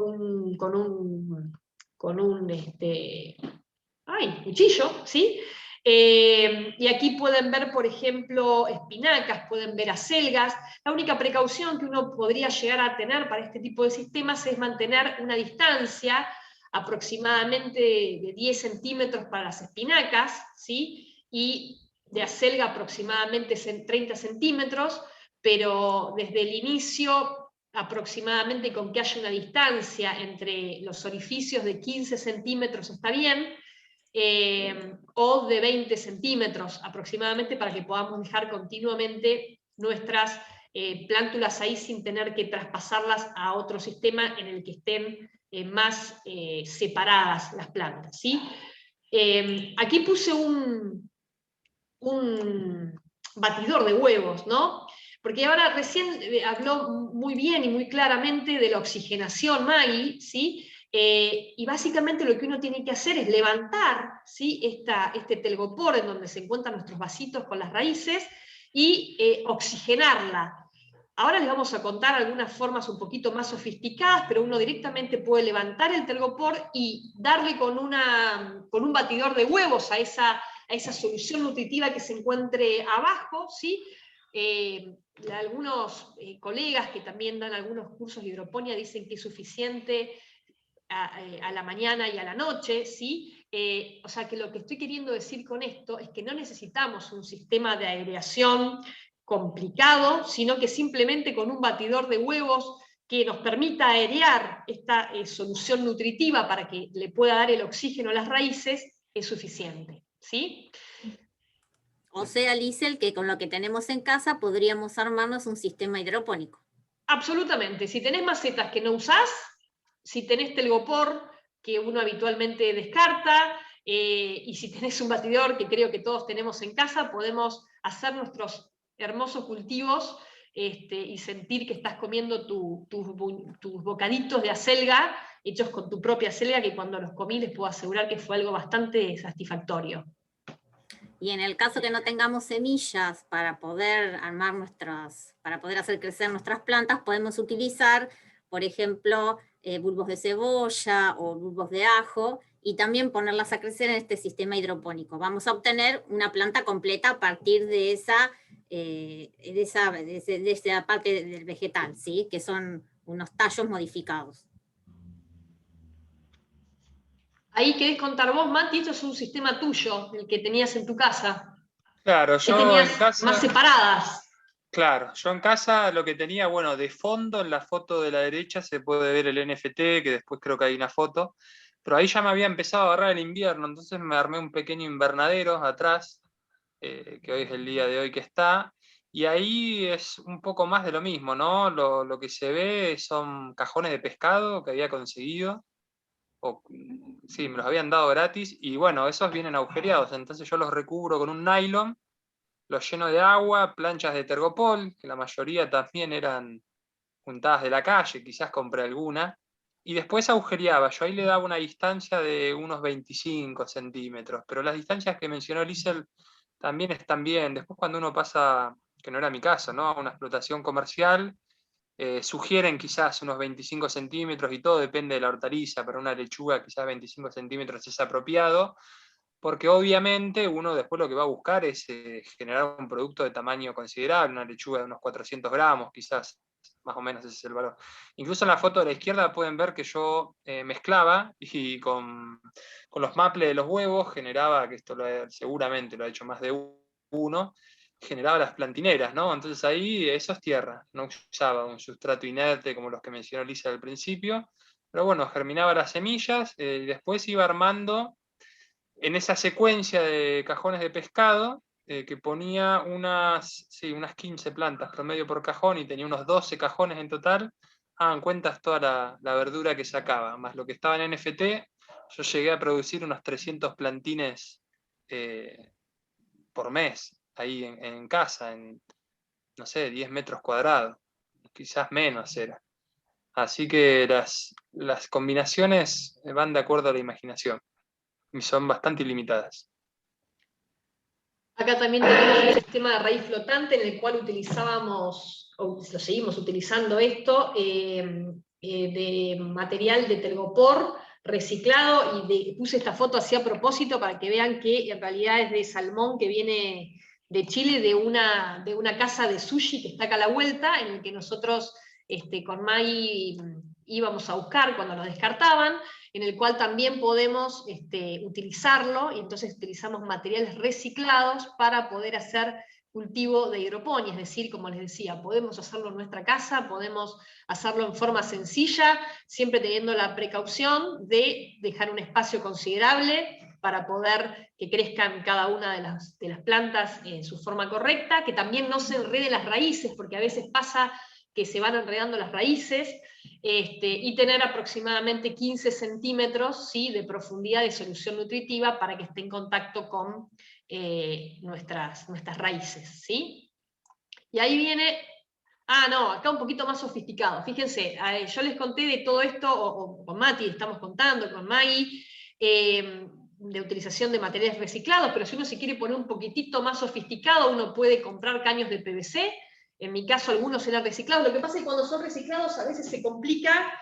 con un cuchillo, ¿sí? Y aquí pueden ver, por ejemplo, espinacas, pueden ver acelgas. La única precaución que uno podría llegar a tener para este tipo de sistemas es mantener una distancia aproximadamente de 10 centímetros para las espinacas, ¿sí? Y de acelga aproximadamente 30 centímetros, pero desde el inicio aproximadamente con que haya una distancia entre los orificios de 15 centímetros está bien, o de 20 centímetros aproximadamente, para que podamos dejar continuamente nuestras plántulas ahí sin tener que traspasarlas a otro sistema en el que estén más separadas las plantas, ¿sí? Aquí puse un batidor de huevos, ¿no? Porque ahora recién habló muy bien y muy claramente de la oxigenación, Maggie, ¿sí? Y básicamente lo que uno tiene que hacer es levantar, ¿sí? Este telgopor en donde se encuentran nuestros vasitos con las raíces y oxigenarla. Ahora les vamos a contar algunas formas un poquito más sofisticadas, pero uno directamente puede levantar el telgopor y darle con un batidor de huevos a esa solución nutritiva que se encuentre abajo, ¿sí? Algunos colegas que también dan algunos cursos de hidroponía dicen que es suficiente a la mañana y a la noche, ¿sí? O sea que lo que estoy queriendo decir con esto es que no necesitamos un sistema de aireación complicado, sino que simplemente con un batidor de huevos que nos permita airear esta solución nutritiva para que le pueda dar el oxígeno a las raíces, es suficiente, ¿sí? O sea, Liesl, que con lo que tenemos en casa podríamos armarnos un sistema hidropónico. Absolutamente. Si tenés macetas que no usás, si tenés telgopor que uno habitualmente descarta, y si tenés un batidor que creo que todos tenemos en casa, podemos hacer nuestros hermosos cultivos y sentir que estás comiendo tus bocaditos de acelga hechos con tu propia acelga, que cuando los comí les puedo asegurar que fue algo bastante satisfactorio. Y en el caso que no tengamos semillas para poder para poder hacer crecer nuestras plantas, podemos utilizar, por ejemplo, bulbos de cebolla o bulbos de ajo, y también ponerlas a crecer en este sistema hidropónico. Vamos a obtener una planta completa a partir de esa parte del vegetal, ¿sí? Que son unos tallos modificados. Ahí querés contar vos, Mati, esto es un sistema tuyo, el que tenías en tu casa. Claro, ¿Qué yo tenías en casa... más separadas? Claro, yo en casa lo que tenía, bueno, de fondo en la foto de la derecha se puede ver el NFT, que después creo que hay una foto, pero ahí ya me había empezado a agarrar el invierno, entonces me armé un pequeño invernadero atrás, que hoy es el día de hoy que está, y ahí es un poco más de lo mismo, ¿no? Lo que se ve son cajones de pescado que había conseguido, sí, me los habían dado gratis, y bueno, esos vienen agujereados, entonces yo los recubro con un nylon, los lleno de agua, planchas de tergopol, que la mayoría también eran juntadas de la calle, quizás compré alguna, y después agujereaba. Yo ahí le daba una distancia de unos 25 centímetros, pero las distancias que mencionó Liesel también están bien. Después cuando uno pasa, que no era mi caso, ¿no?, a una explotación comercial, sugieren quizás unos 25 centímetros y todo depende de la hortaliza. Para una lechuga quizás 25 centímetros es apropiado, porque obviamente uno después lo que va a buscar es generar un producto de tamaño considerable, una lechuga de unos 400 gramos, quizás, más o menos ese es el valor. Incluso en la foto de la izquierda pueden ver que yo mezclaba y con los maples de los huevos generaba, que esto seguramente lo ha hecho más de uno, generaba las plantineras, ¿no? Entonces ahí eso es tierra, no usaba un sustrato inerte como los que mencionó Lisa al principio, pero bueno, germinaba las semillas y después iba armando en esa secuencia de cajones de pescado, que ponía unas 15 plantas promedio por cajón y tenía unos 12 cajones en total, hagan cuentas toda la verdura que sacaba, más lo que estaba en NFT, yo llegué a producir unos 300 plantines por mes, ahí en casa, en, no sé, 10 metros cuadrados, quizás menos era. Así que las combinaciones van de acuerdo a la imaginación y son bastante ilimitadas. Acá también tenemos un sistema de raíz flotante en el cual utilizábamos, o lo seguimos utilizando esto, de material de tergopor reciclado, y puse esta foto así a propósito para que vean que en realidad es de salmón que viene de Chile, de una casa de sushi que está acá a la vuelta, en el que nosotros con Mai íbamos a buscar cuando nos descartaban, en el cual también podemos utilizarlo, y entonces utilizamos materiales reciclados para poder hacer cultivo de hidroponía, es decir, como les decía, podemos hacerlo en nuestra casa, podemos hacerlo en forma sencilla, siempre teniendo la precaución de dejar un espacio considerable para poder que crezcan cada una de las plantas en su forma correcta, que también no se enreden las raíces, porque a veces pasa que se van enredando las raíces, y tener aproximadamente 15 centímetros, ¿sí?, de profundidad de solución nutritiva para que esté en contacto con nuestras raíces, ¿sí? Y ahí viene, acá un poquito más sofisticado. Fíjense, yo les conté de todo esto, o con Mati estamos contando, con Maggie, de utilización de materiales reciclados, pero si uno se quiere poner un poquitito más sofisticado, uno puede comprar caños de PVC. En mi caso algunos eran reciclados. Lo que pasa es que cuando son reciclados a veces se complica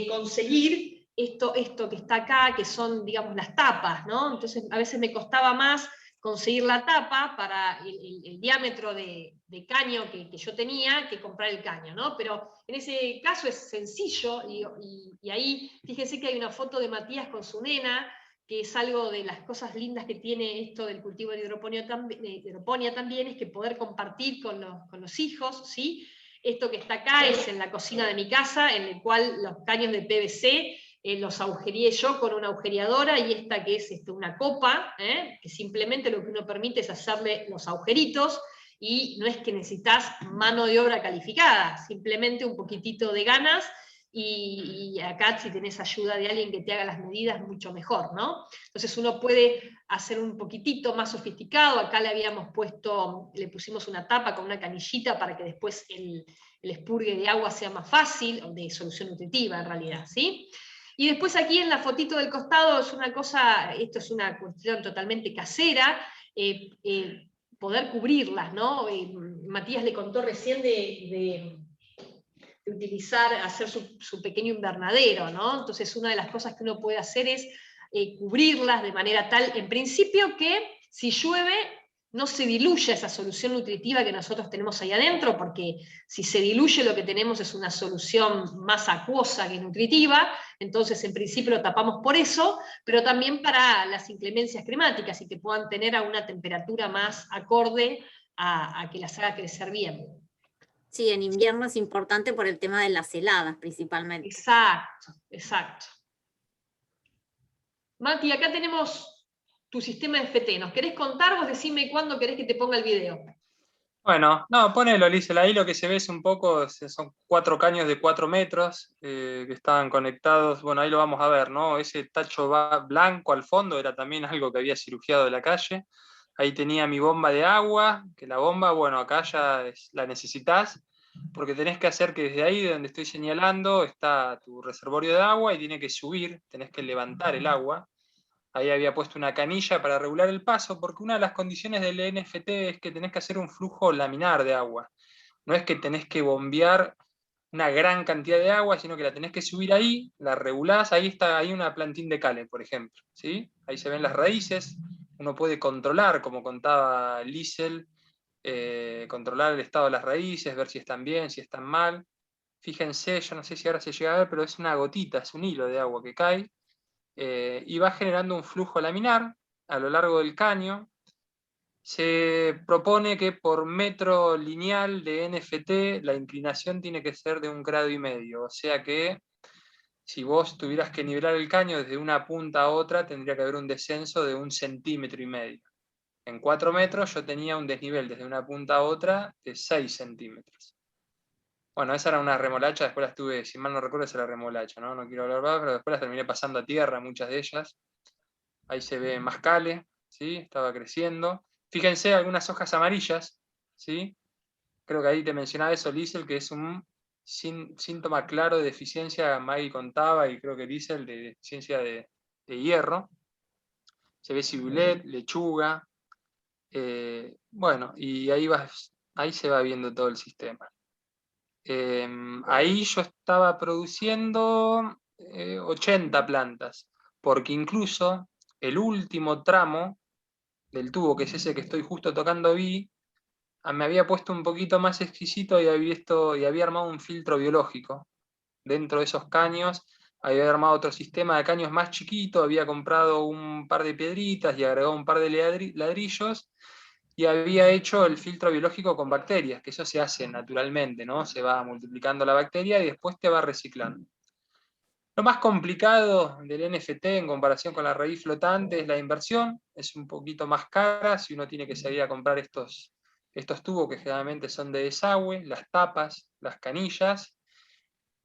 conseguir esto que está acá, que son, digamos, las tapas, ¿no? Entonces a veces me costaba más conseguir la tapa para el diámetro de caño que yo tenía que comprar el caño, ¿no? Pero en ese caso es sencillo, y ahí fíjense que hay una foto de Matías con su nena, que es algo de las cosas lindas que tiene esto del cultivo de hidroponía también, es que poder compartir con los hijos, ¿sí? Esto que está acá es en la cocina de mi casa, en el cual los caños de PVC los agujereé yo con una agujereadora, y esta que es una copa, que simplemente lo que uno permite es hacerle los agujeritos, y no es que necesitas mano de obra calificada, simplemente un poquitito de ganas, y acá si tenés ayuda de alguien que te haga las medidas, mucho mejor, ¿no? Entonces uno puede hacer un poquitito más sofisticado. Acá le pusimos una tapa con una canillita para que después el expurgue de agua sea más fácil, o de solución nutritiva en realidad, ¿sí? Y después aquí en la fotito del costado esto es una cuestión totalmente casera, poder cubrirlas, ¿no? Matías le contó recién de utilizar, hacer su pequeño invernadero, ¿no? Entonces una de las cosas que uno puede hacer es cubrirlas de manera tal, en principio, que si llueve no se diluya esa solución nutritiva que nosotros tenemos ahí adentro, porque si se diluye lo que tenemos es una solución más acuosa que nutritiva, entonces en principio lo tapamos por eso, pero también para las inclemencias climáticas y que puedan tener a una temperatura más acorde a que las haga crecer bien. Sí, en invierno es importante por el tema de las heladas principalmente. Exacto, exacto. Mati, acá tenemos tu sistema de FT. ¿Nos querés contar? Vos decime cuándo querés que te ponga el video. Bueno, no, ponelo, Liesel. Ahí lo que se ve es un poco, son 4 caños de 4 metros que estaban conectados. Bueno, ahí lo vamos a ver, ¿no? Ese tacho blanco al fondo era también algo que había cirugiado de la calle. Ahí tenía mi bomba de agua, que la bomba, bueno, acá ya la necesitas, porque tenés que hacer que desde ahí, de donde estoy señalando, está tu reservorio de agua y tiene que subir, tenés que levantar el agua. Ahí había puesto una canilla para regular el paso, porque una de las condiciones del NFT es que tenés que hacer un flujo laminar de agua. No es que tenés que bombear una gran cantidad de agua, sino que la tenés que subir ahí, la regulás, ahí está, hay una plantín de cale, por ejemplo, ¿sí? Ahí se ven las raíces, uno puede controlar, como contaba Liesel, controlar el estado de las raíces, ver si están bien, si están mal. Fíjense, yo no sé si ahora se llega a ver, pero es una gotita, es un hilo de agua que cae, y va generando un flujo laminar a lo largo del caño. Se propone que por metro lineal de NFT la inclinación tiene que ser de 1,5 grados, o sea que si vos tuvieras que nivelar el caño desde una punta a otra, tendría que haber un descenso de 1,5 centímetros. En 4 metros yo tenía un desnivel desde una punta a otra de 6 centímetros. Bueno, esa era una remolacha, después las tuve, si mal no recuerdo, esa era la remolacha, ¿no? No quiero hablar más, pero después las terminé pasando a tierra, muchas de ellas. Ahí se ve mascale, ¿sí? Estaba creciendo. Fíjense algunas hojas amarillas, ¿sí? Creo que ahí te mencionaba eso, Liesel, que es un síntoma claro de deficiencia, Maggie contaba, y creo que Liesel, de deficiencia de hierro. Se ve cibulet, lechuga. Bueno, y ahí se va viendo todo el sistema. Ahí yo estaba produciendo 80 plantas, porque incluso el último tramo del tubo, que es ese que estoy justo tocando, me había puesto un poquito más exquisito y había armado un filtro biológico. Dentro de esos caños había armado otro sistema de caños más chiquito, había comprado un par de piedritas y agregado un par de ladrillos, y había hecho el filtro biológico con bacterias, que eso se hace naturalmente, ¿no? Se va multiplicando la bacteria y después te va reciclando. Lo más complicado del NFT en comparación con la raíz flotante es la inversión, es un poquito más cara si uno tiene que salir a comprar estos tubos que generalmente son de desagüe, las tapas, las canillas,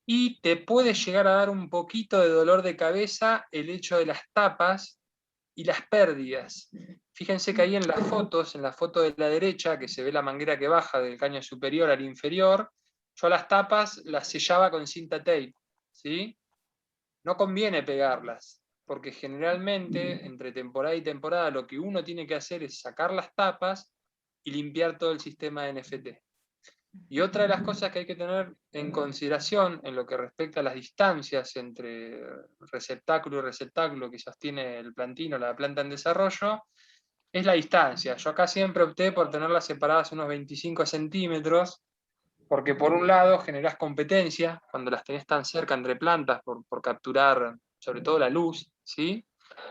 y te puede llegar a dar un poquito de dolor de cabeza el hecho de las tapas y las pérdidas. Fíjense que ahí en las fotos, en la foto de la derecha, que se ve la manguera que baja del caño superior al inferior, yo las tapas las sellaba con cinta tape, ¿sí? No conviene pegarlas, porque generalmente entre temporada y temporada lo que uno tiene que hacer es sacar las tapas y limpiar todo el sistema de NFT. Y otra de las cosas que hay que tener en consideración en lo que respecta a las distancias entre receptáculo y receptáculo que sostiene el plantino, la planta en desarrollo, es la distancia. Yo acá siempre opté por tenerlas separadas unos 25 centímetros, porque por un lado generás competencia cuando las tenés tan cerca entre plantas por capturar sobre todo la luz, ¿sí?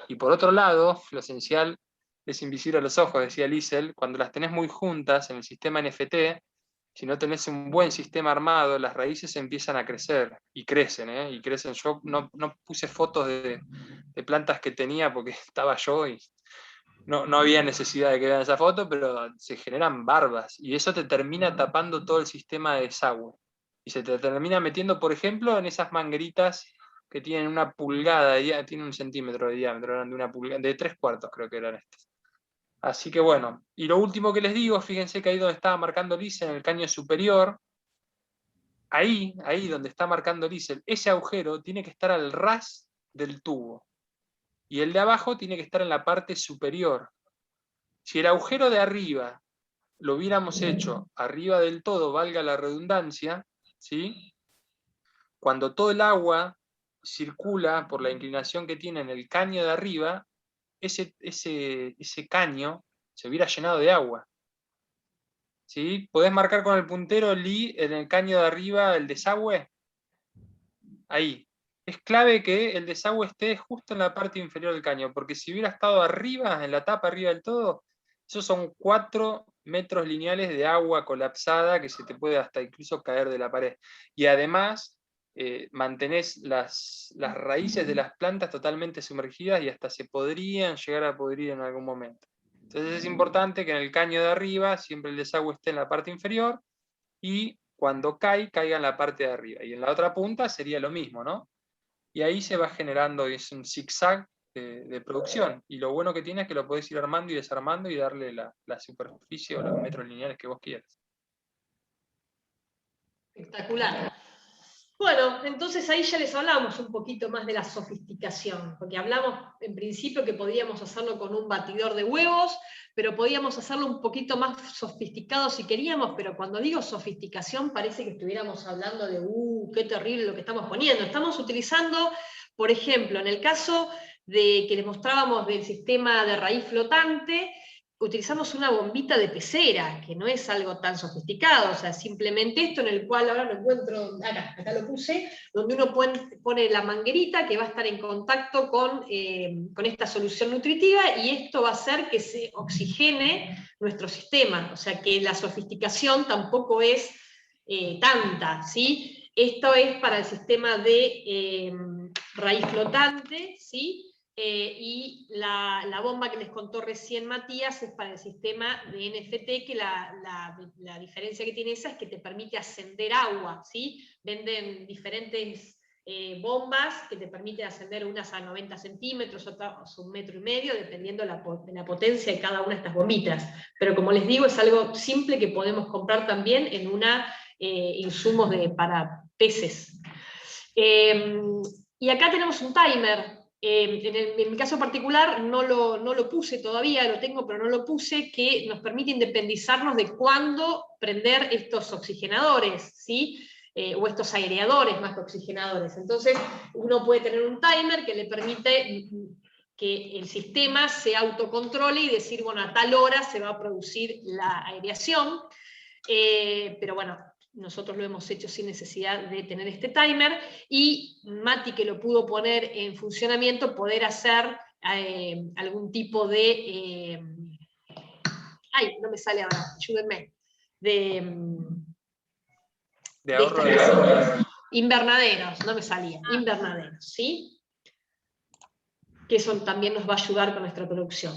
Y por otro lado, lo esencial es invisible a los ojos, decía Liesel, cuando las tenés muy juntas en el sistema NFT, si no tenés un buen sistema armado, las raíces empiezan a crecer, y crecen, ¿eh? Y crecen. Yo no puse fotos de plantas que tenía porque estaba yo y no había necesidad de que vean esa foto, pero se generan barbas, y eso te termina tapando todo el sistema de desagüe. Y se te termina metiendo, por ejemplo, en esas mangueritas que tienen 1 pulgada, tienen 1 centímetro de diámetro, eran de 1 pulgada, de 3/4 creo que eran estas. Así que bueno, y lo último que les digo, fíjense que ahí donde estaba marcando Liesel, en el caño superior, ahí donde está marcando Liesel, ese agujero tiene que estar al ras del tubo, y el de abajo tiene que estar en la parte superior. Si el agujero de arriba lo hubiéramos hecho arriba del todo, valga la redundancia, ¿sí? Cuando todo el agua circula por la inclinación que tiene en el caño de arriba, ese caño se hubiera llenado de agua. ¿Sí? ¿Podés marcar con el puntero, Lee, en el caño de arriba el desagüe? Ahí. Es clave que el desagüe esté justo en la parte inferior del caño, porque si hubiera estado arriba, en la tapa arriba del todo, esos son 4 metros lineales de agua colapsada que se te puede hasta incluso caer de la pared. Y además, mantenés las raíces de las plantas totalmente sumergidas y hasta se podrían llegar a podrir en algún momento. Entonces es importante que en el caño de arriba siempre el desagüe esté en la parte inferior y cuando caiga en la parte de arriba. Y en la otra punta sería lo mismo, ¿no? Y ahí se va generando, es un zigzag de producción. Y lo bueno que tiene es que lo podés ir armando y desarmando y darle la superficie o los metros lineales que vos quieras. Espectacular. Bueno, entonces ahí ya les hablamos un poquito más de la sofisticación, porque hablamos en principio que podíamos hacerlo con un batidor de huevos, pero podíamos hacerlo un poquito más sofisticado si queríamos, pero cuando digo sofisticación parece que estuviéramos hablando de qué terrible lo que estamos poniendo. Estamos utilizando, por ejemplo, en el caso de que les mostrábamos del sistema de raíz flotante, utilizamos una bombita de pecera, que no es algo tan sofisticado, o sea, simplemente esto en el cual ahora lo encuentro, acá lo puse, donde uno pone la manguerita que va a estar en contacto con esta solución nutritiva, y esto va a hacer que se oxigene nuestro sistema, o sea que la sofisticación tampoco es tanta, ¿sí? Esto es para el sistema de raíz flotante, ¿sí? Y la bomba que les contó recién Matías es para el sistema de NFT, que la diferencia que tiene esa es que te permite ascender agua, ¿sí? Venden bombas que te permiten ascender unas a 90 centímetros, otras a 1,5 metros, dependiendo de la potencia de cada una de estas bombitas. Pero como les digo, es algo simple que podemos comprar también en insumos para peces. Y acá tenemos un timer. En mi caso particular no lo puse todavía, lo tengo pero no lo puse, que nos permite independizarnos de cuándo prender estos oxigenadores, ¿sí? O estos aireadores más que oxigenadores. Entonces uno puede tener un timer que le permite que el sistema se autocontrole y decir, bueno, a tal hora se va a producir la aireación, pero bueno, nosotros lo hemos hecho sin necesidad de tener este timer, y Mati, que lo pudo poner en funcionamiento, poder hacer algún tipo de... ay, no me sale ahora, ayúdenme. De ahorro de invernaderos, no me salía, invernaderos, ¿sí? Que eso también nos va a ayudar con nuestra producción.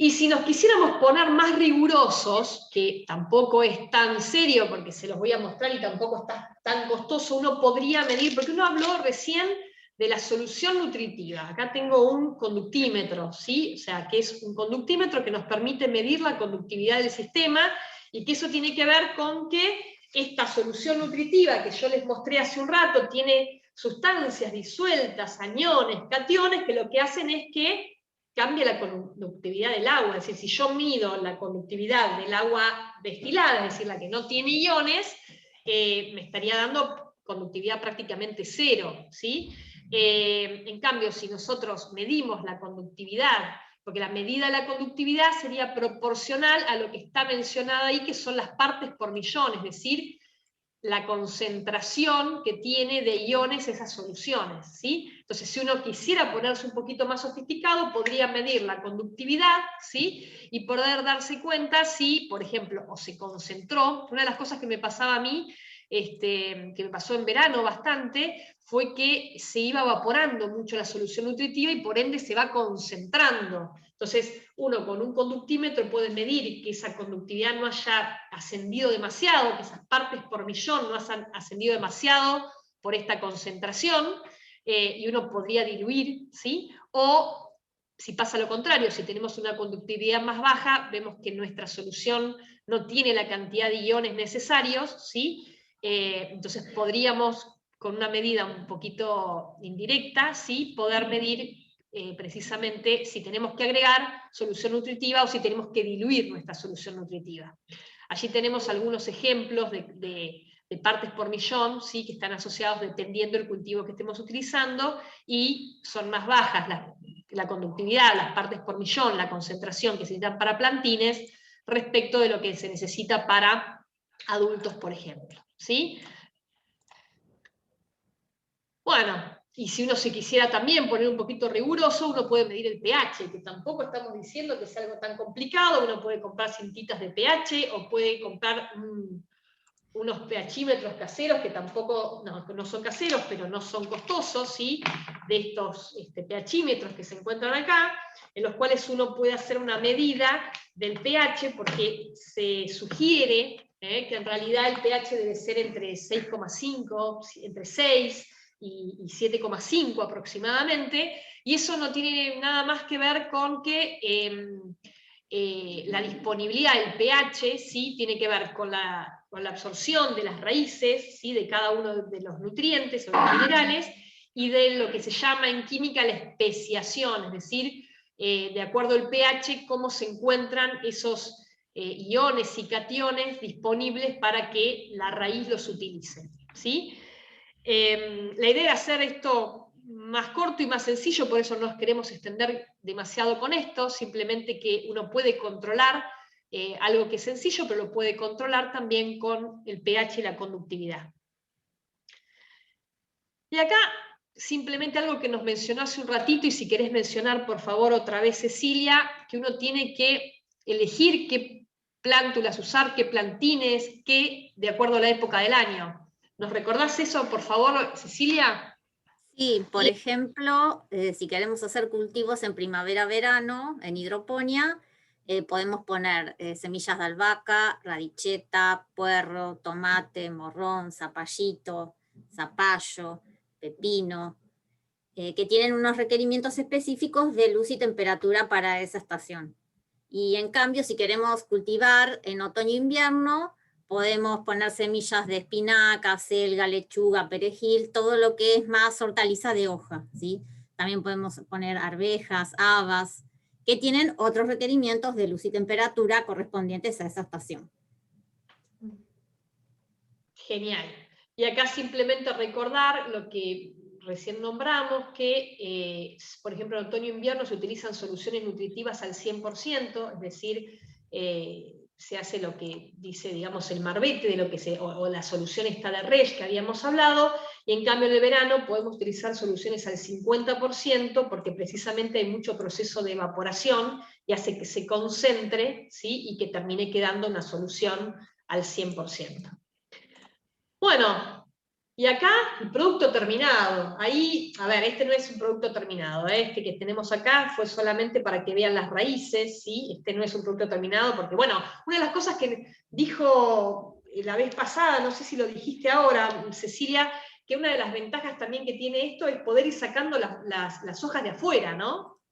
Y si nos quisiéramos poner más rigurosos, que tampoco es tan serio, porque se los voy a mostrar y tampoco está tan costoso, uno podría medir, porque uno habló recién de la solución nutritiva. Acá tengo un conductímetro, ¿sí? O sea, que es un conductímetro que nos permite medir la conductividad del sistema, y que eso tiene que ver con que esta solución nutritiva que yo les mostré hace un rato tiene sustancias disueltas, aniones, cationes, que lo que hacen es que cambia la conductividad del agua. Es decir, si yo mido la conductividad del agua destilada, es decir, la que no tiene iones, me estaría dando conductividad prácticamente cero, ¿sí? En cambio, si nosotros medimos la conductividad, porque la medida de la conductividad sería proporcional a lo que está mencionado ahí, que son las partes por millón, es decir, la concentración que tiene de iones esas soluciones, ¿sí? Entonces, si uno quisiera ponerse un poquito más sofisticado, podría medir la conductividad, ¿sí? Y poder darse cuenta si, por ejemplo, o se concentró. Una de las cosas que me pasaba a mí, que me pasó en verano bastante, fue que se iba evaporando mucho la solución nutritiva y por ende se va concentrando. Entonces, uno con un conductímetro puede medir que esa conductividad no haya ascendido demasiado, que esas partes por millón no hayan ascendido demasiado por esta concentración, y uno podría diluir, ¿sí? O si pasa lo contrario, si tenemos una conductividad más baja, vemos que nuestra solución no tiene la cantidad de iones necesarios, ¿sí? Entonces podríamos, con una medida un poquito indirecta, ¿sí? Poder medir precisamente si tenemos que agregar solución nutritiva o si tenemos que diluir nuestra solución nutritiva. Allí tenemos algunos ejemplos de de partes por millón, ¿sí? Que están asociados dependiendo del cultivo que estemos utilizando, y son más bajas la conductividad, las partes por millón, la concentración que se necesitan para plantines, respecto de lo que se necesita para adultos, por ejemplo, ¿sí? Bueno, y si uno se quisiera también poner un poquito riguroso, uno puede medir el pH, que tampoco estamos diciendo que es algo tan complicado. Uno puede comprar cintitas de pH, o puede comprar unos pHímetros caseros, que tampoco, no son caseros, pero no son costosos, ¿sí? De estos pHímetros que se encuentran acá, en los cuales uno puede hacer una medida del pH, porque se sugiere que en realidad el pH debe ser entre 6,5, entre 6 y 7,5 aproximadamente, y eso no tiene nada más que ver con que la disponibilidad del pH, ¿sí? Tiene que ver con la absorción de las raíces, ¿sí? De cada uno de los nutrientes o los minerales, y de lo que se llama en química la especiación, es decir, de acuerdo al pH, cómo se encuentran esos iones y cationes disponibles para que la raíz los utilice, ¿sí? La idea de hacer esto más corto y más sencillo, por eso no nos queremos extender demasiado con esto, simplemente que uno puede controlar algo que es sencillo, pero lo puede controlar también con el pH y la conductividad. Y acá, simplemente algo que nos mencionó hace un ratito, y si querés mencionar por favor otra vez, Cecilia, que uno tiene que elegir qué plántulas usar, qué plantines, qué, de acuerdo a la época del año. ¿Nos recordás eso, por favor, Cecilia? Sí, por ejemplo, si queremos hacer cultivos en primavera-verano, en hidroponía, podemos poner semillas de albahaca, radicheta, puerro, tomate, morrón, zapallito, zapallo, pepino, que tienen unos requerimientos específicos de luz y temperatura para esa estación. Y en cambio, si queremos cultivar en otoño-invierno, podemos poner semillas de espinaca, selga, lechuga, perejil, todo lo que es más hortaliza de hoja, ¿sí? También podemos poner arvejas, habas, que tienen otros requerimientos de luz y temperatura correspondientes a esa estación. Genial. Y acá simplemente recordar lo que recién nombramos, que, por ejemplo, en otoño-invierno se utilizan soluciones nutritivas al 100%, es decir, se hace lo que dice, digamos, el marbete, de lo que o la solución esta de Resch que habíamos hablado, y en cambio en el verano podemos utilizar soluciones al 50%, porque precisamente hay mucho proceso de evaporación, y hace que se concentre, ¿sí? Y que termine quedando una solución al 100%. Bueno, y acá el producto terminado. Ahí, a ver, este no es un producto terminado, este que tenemos acá fue solamente para que vean las raíces, ¿sí? Este no es un producto terminado porque, bueno, una de las cosas que dijo la vez pasada, no sé si lo dijiste ahora, Cecilia, que una de las ventajas también que tiene esto es poder ir sacando las hojas de afuera, ¿no?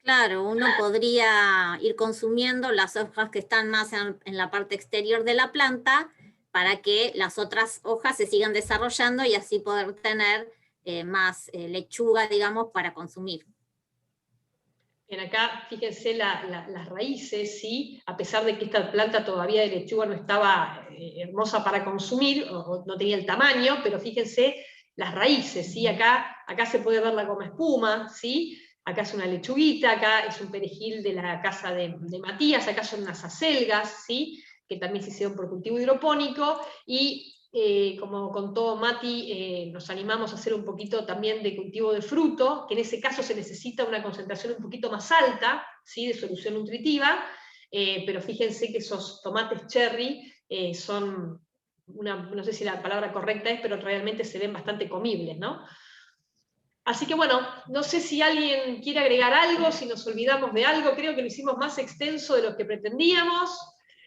Claro, uno podría ir consumiendo las hojas que están más en la parte exterior de la planta, para que las otras hojas se sigan desarrollando y así poder tener más lechuga, digamos, para consumir. En acá, fíjense las raíces, ¿sí? A pesar de que esta planta todavía de lechuga no estaba hermosa para consumir, o no tenía el tamaño, pero fíjense las raíces, ¿sí? Acá se puede ver la goma espuma, ¿sí? Acá es una lechuguita, acá es un perejil de la casa de Matías, acá son unas acelgas, ¿sí? Que también se hicieron por cultivo hidropónico, y como contó Mati, nos animamos a hacer un poquito también de cultivo de fruto, que en ese caso se necesita una concentración un poquito más alta, ¿sí? De solución nutritiva, pero fíjense que esos tomates cherry son, no sé si la palabra correcta es, pero realmente se ven bastante comibles, ¿no? Así que bueno, no sé si alguien quiere agregar algo, si nos olvidamos de algo. Creo que lo hicimos más extenso de lo que pretendíamos.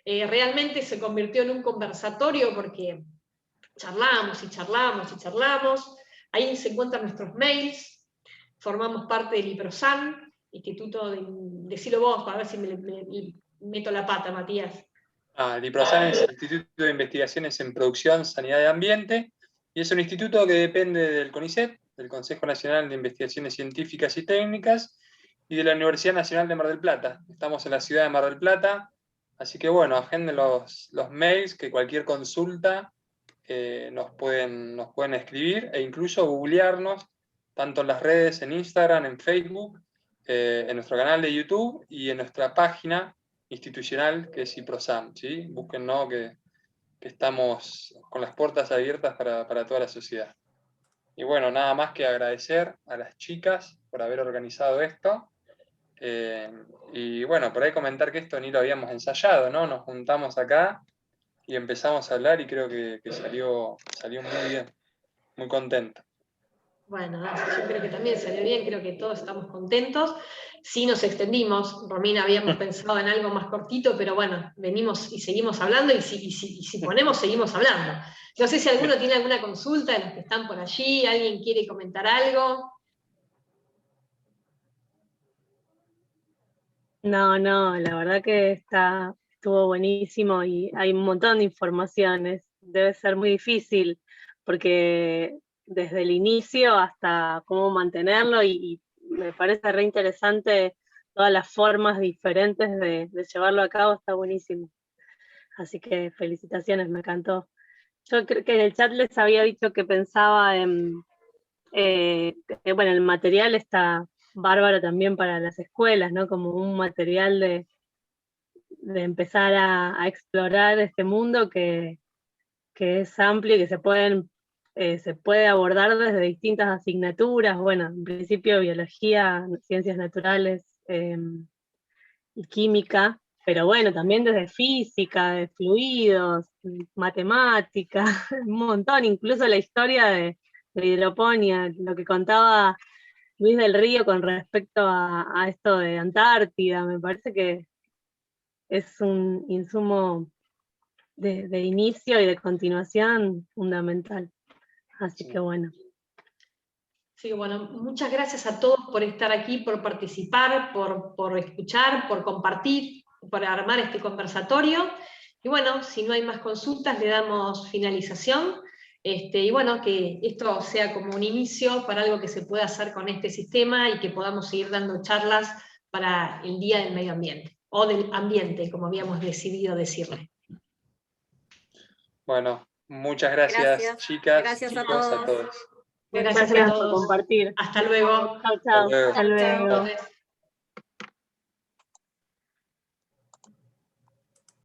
Realmente se convirtió en un conversatorio porque charlamos y charlamos y charlamos. Ahí se encuentran nuestros mails. Formamos parte del IPROSAN, Instituto de... Decilo vos, para ver si me meto la pata, Matías. El IPROSAN es el Instituto de Investigaciones en Producción, Sanidad y Ambiente, y es un instituto que depende del CONICET, del Consejo Nacional de Investigaciones Científicas y Técnicas, y de la Universidad Nacional de Mar del Plata. Estamos en la ciudad de Mar del Plata, así que bueno, agenden los mails, que cualquier consulta nos pueden escribir e incluso googlearnos, tanto en las redes, en Instagram, en Facebook, en nuestro canal de YouTube y en nuestra página institucional que es IPROSAM, ¿sí? Búsquennos que estamos con las puertas abiertas para toda la sociedad. Y bueno, nada más que agradecer a las chicas por haber organizado esto. Y bueno, por ahí comentar que esto ni lo habíamos ensayado, ¿no? Nos juntamos acá y empezamos a hablar y creo que salió muy bien, muy contento. Bueno, yo creo que también salió bien, creo que todos estamos contentos. Sí nos extendimos, Romina, habíamos pensado en algo más cortito, pero bueno, venimos y seguimos hablando, y si ponemos, seguimos hablando. No sé si alguno tiene alguna consulta de los que están por allí, alguien quiere comentar algo. No, la verdad que estuvo buenísimo y hay un montón de informaciones. Debe ser muy difícil porque desde el inicio hasta cómo mantenerlo y me parece re interesante todas las formas diferentes de llevarlo a cabo, está buenísimo. Así que felicitaciones, me encantó. Yo creo que en el chat les había dicho que pensaba en, bueno, el material está bárbaro también para las escuelas, ¿no? Como un material de empezar a explorar este mundo que es amplio y que se puede abordar desde distintas asignaturas, bueno, en principio biología, ciencias naturales y química, pero bueno, también desde física, de fluidos, matemática, un montón, incluso la historia de hidroponía, lo que contaba Luis del Río con respecto a esto de Antártida, me parece que es un insumo de inicio y de continuación fundamental. Así que bueno. Sí, bueno, muchas gracias a todos por estar aquí, por participar, por escuchar, por compartir, por armar este conversatorio. Y bueno, si no hay más consultas, le damos finalización. Y bueno, que esto sea como un inicio para algo que se pueda hacer con este sistema y que podamos seguir dando charlas para el Día del Medio Ambiente, o del ambiente, como habíamos decidido decirle. Bueno, muchas gracias, chicas. Gracias chicos, a todos. Gracias a todos. Por compartir. Hasta luego. Chao, chao. Hasta luego. Hasta luego. Chao.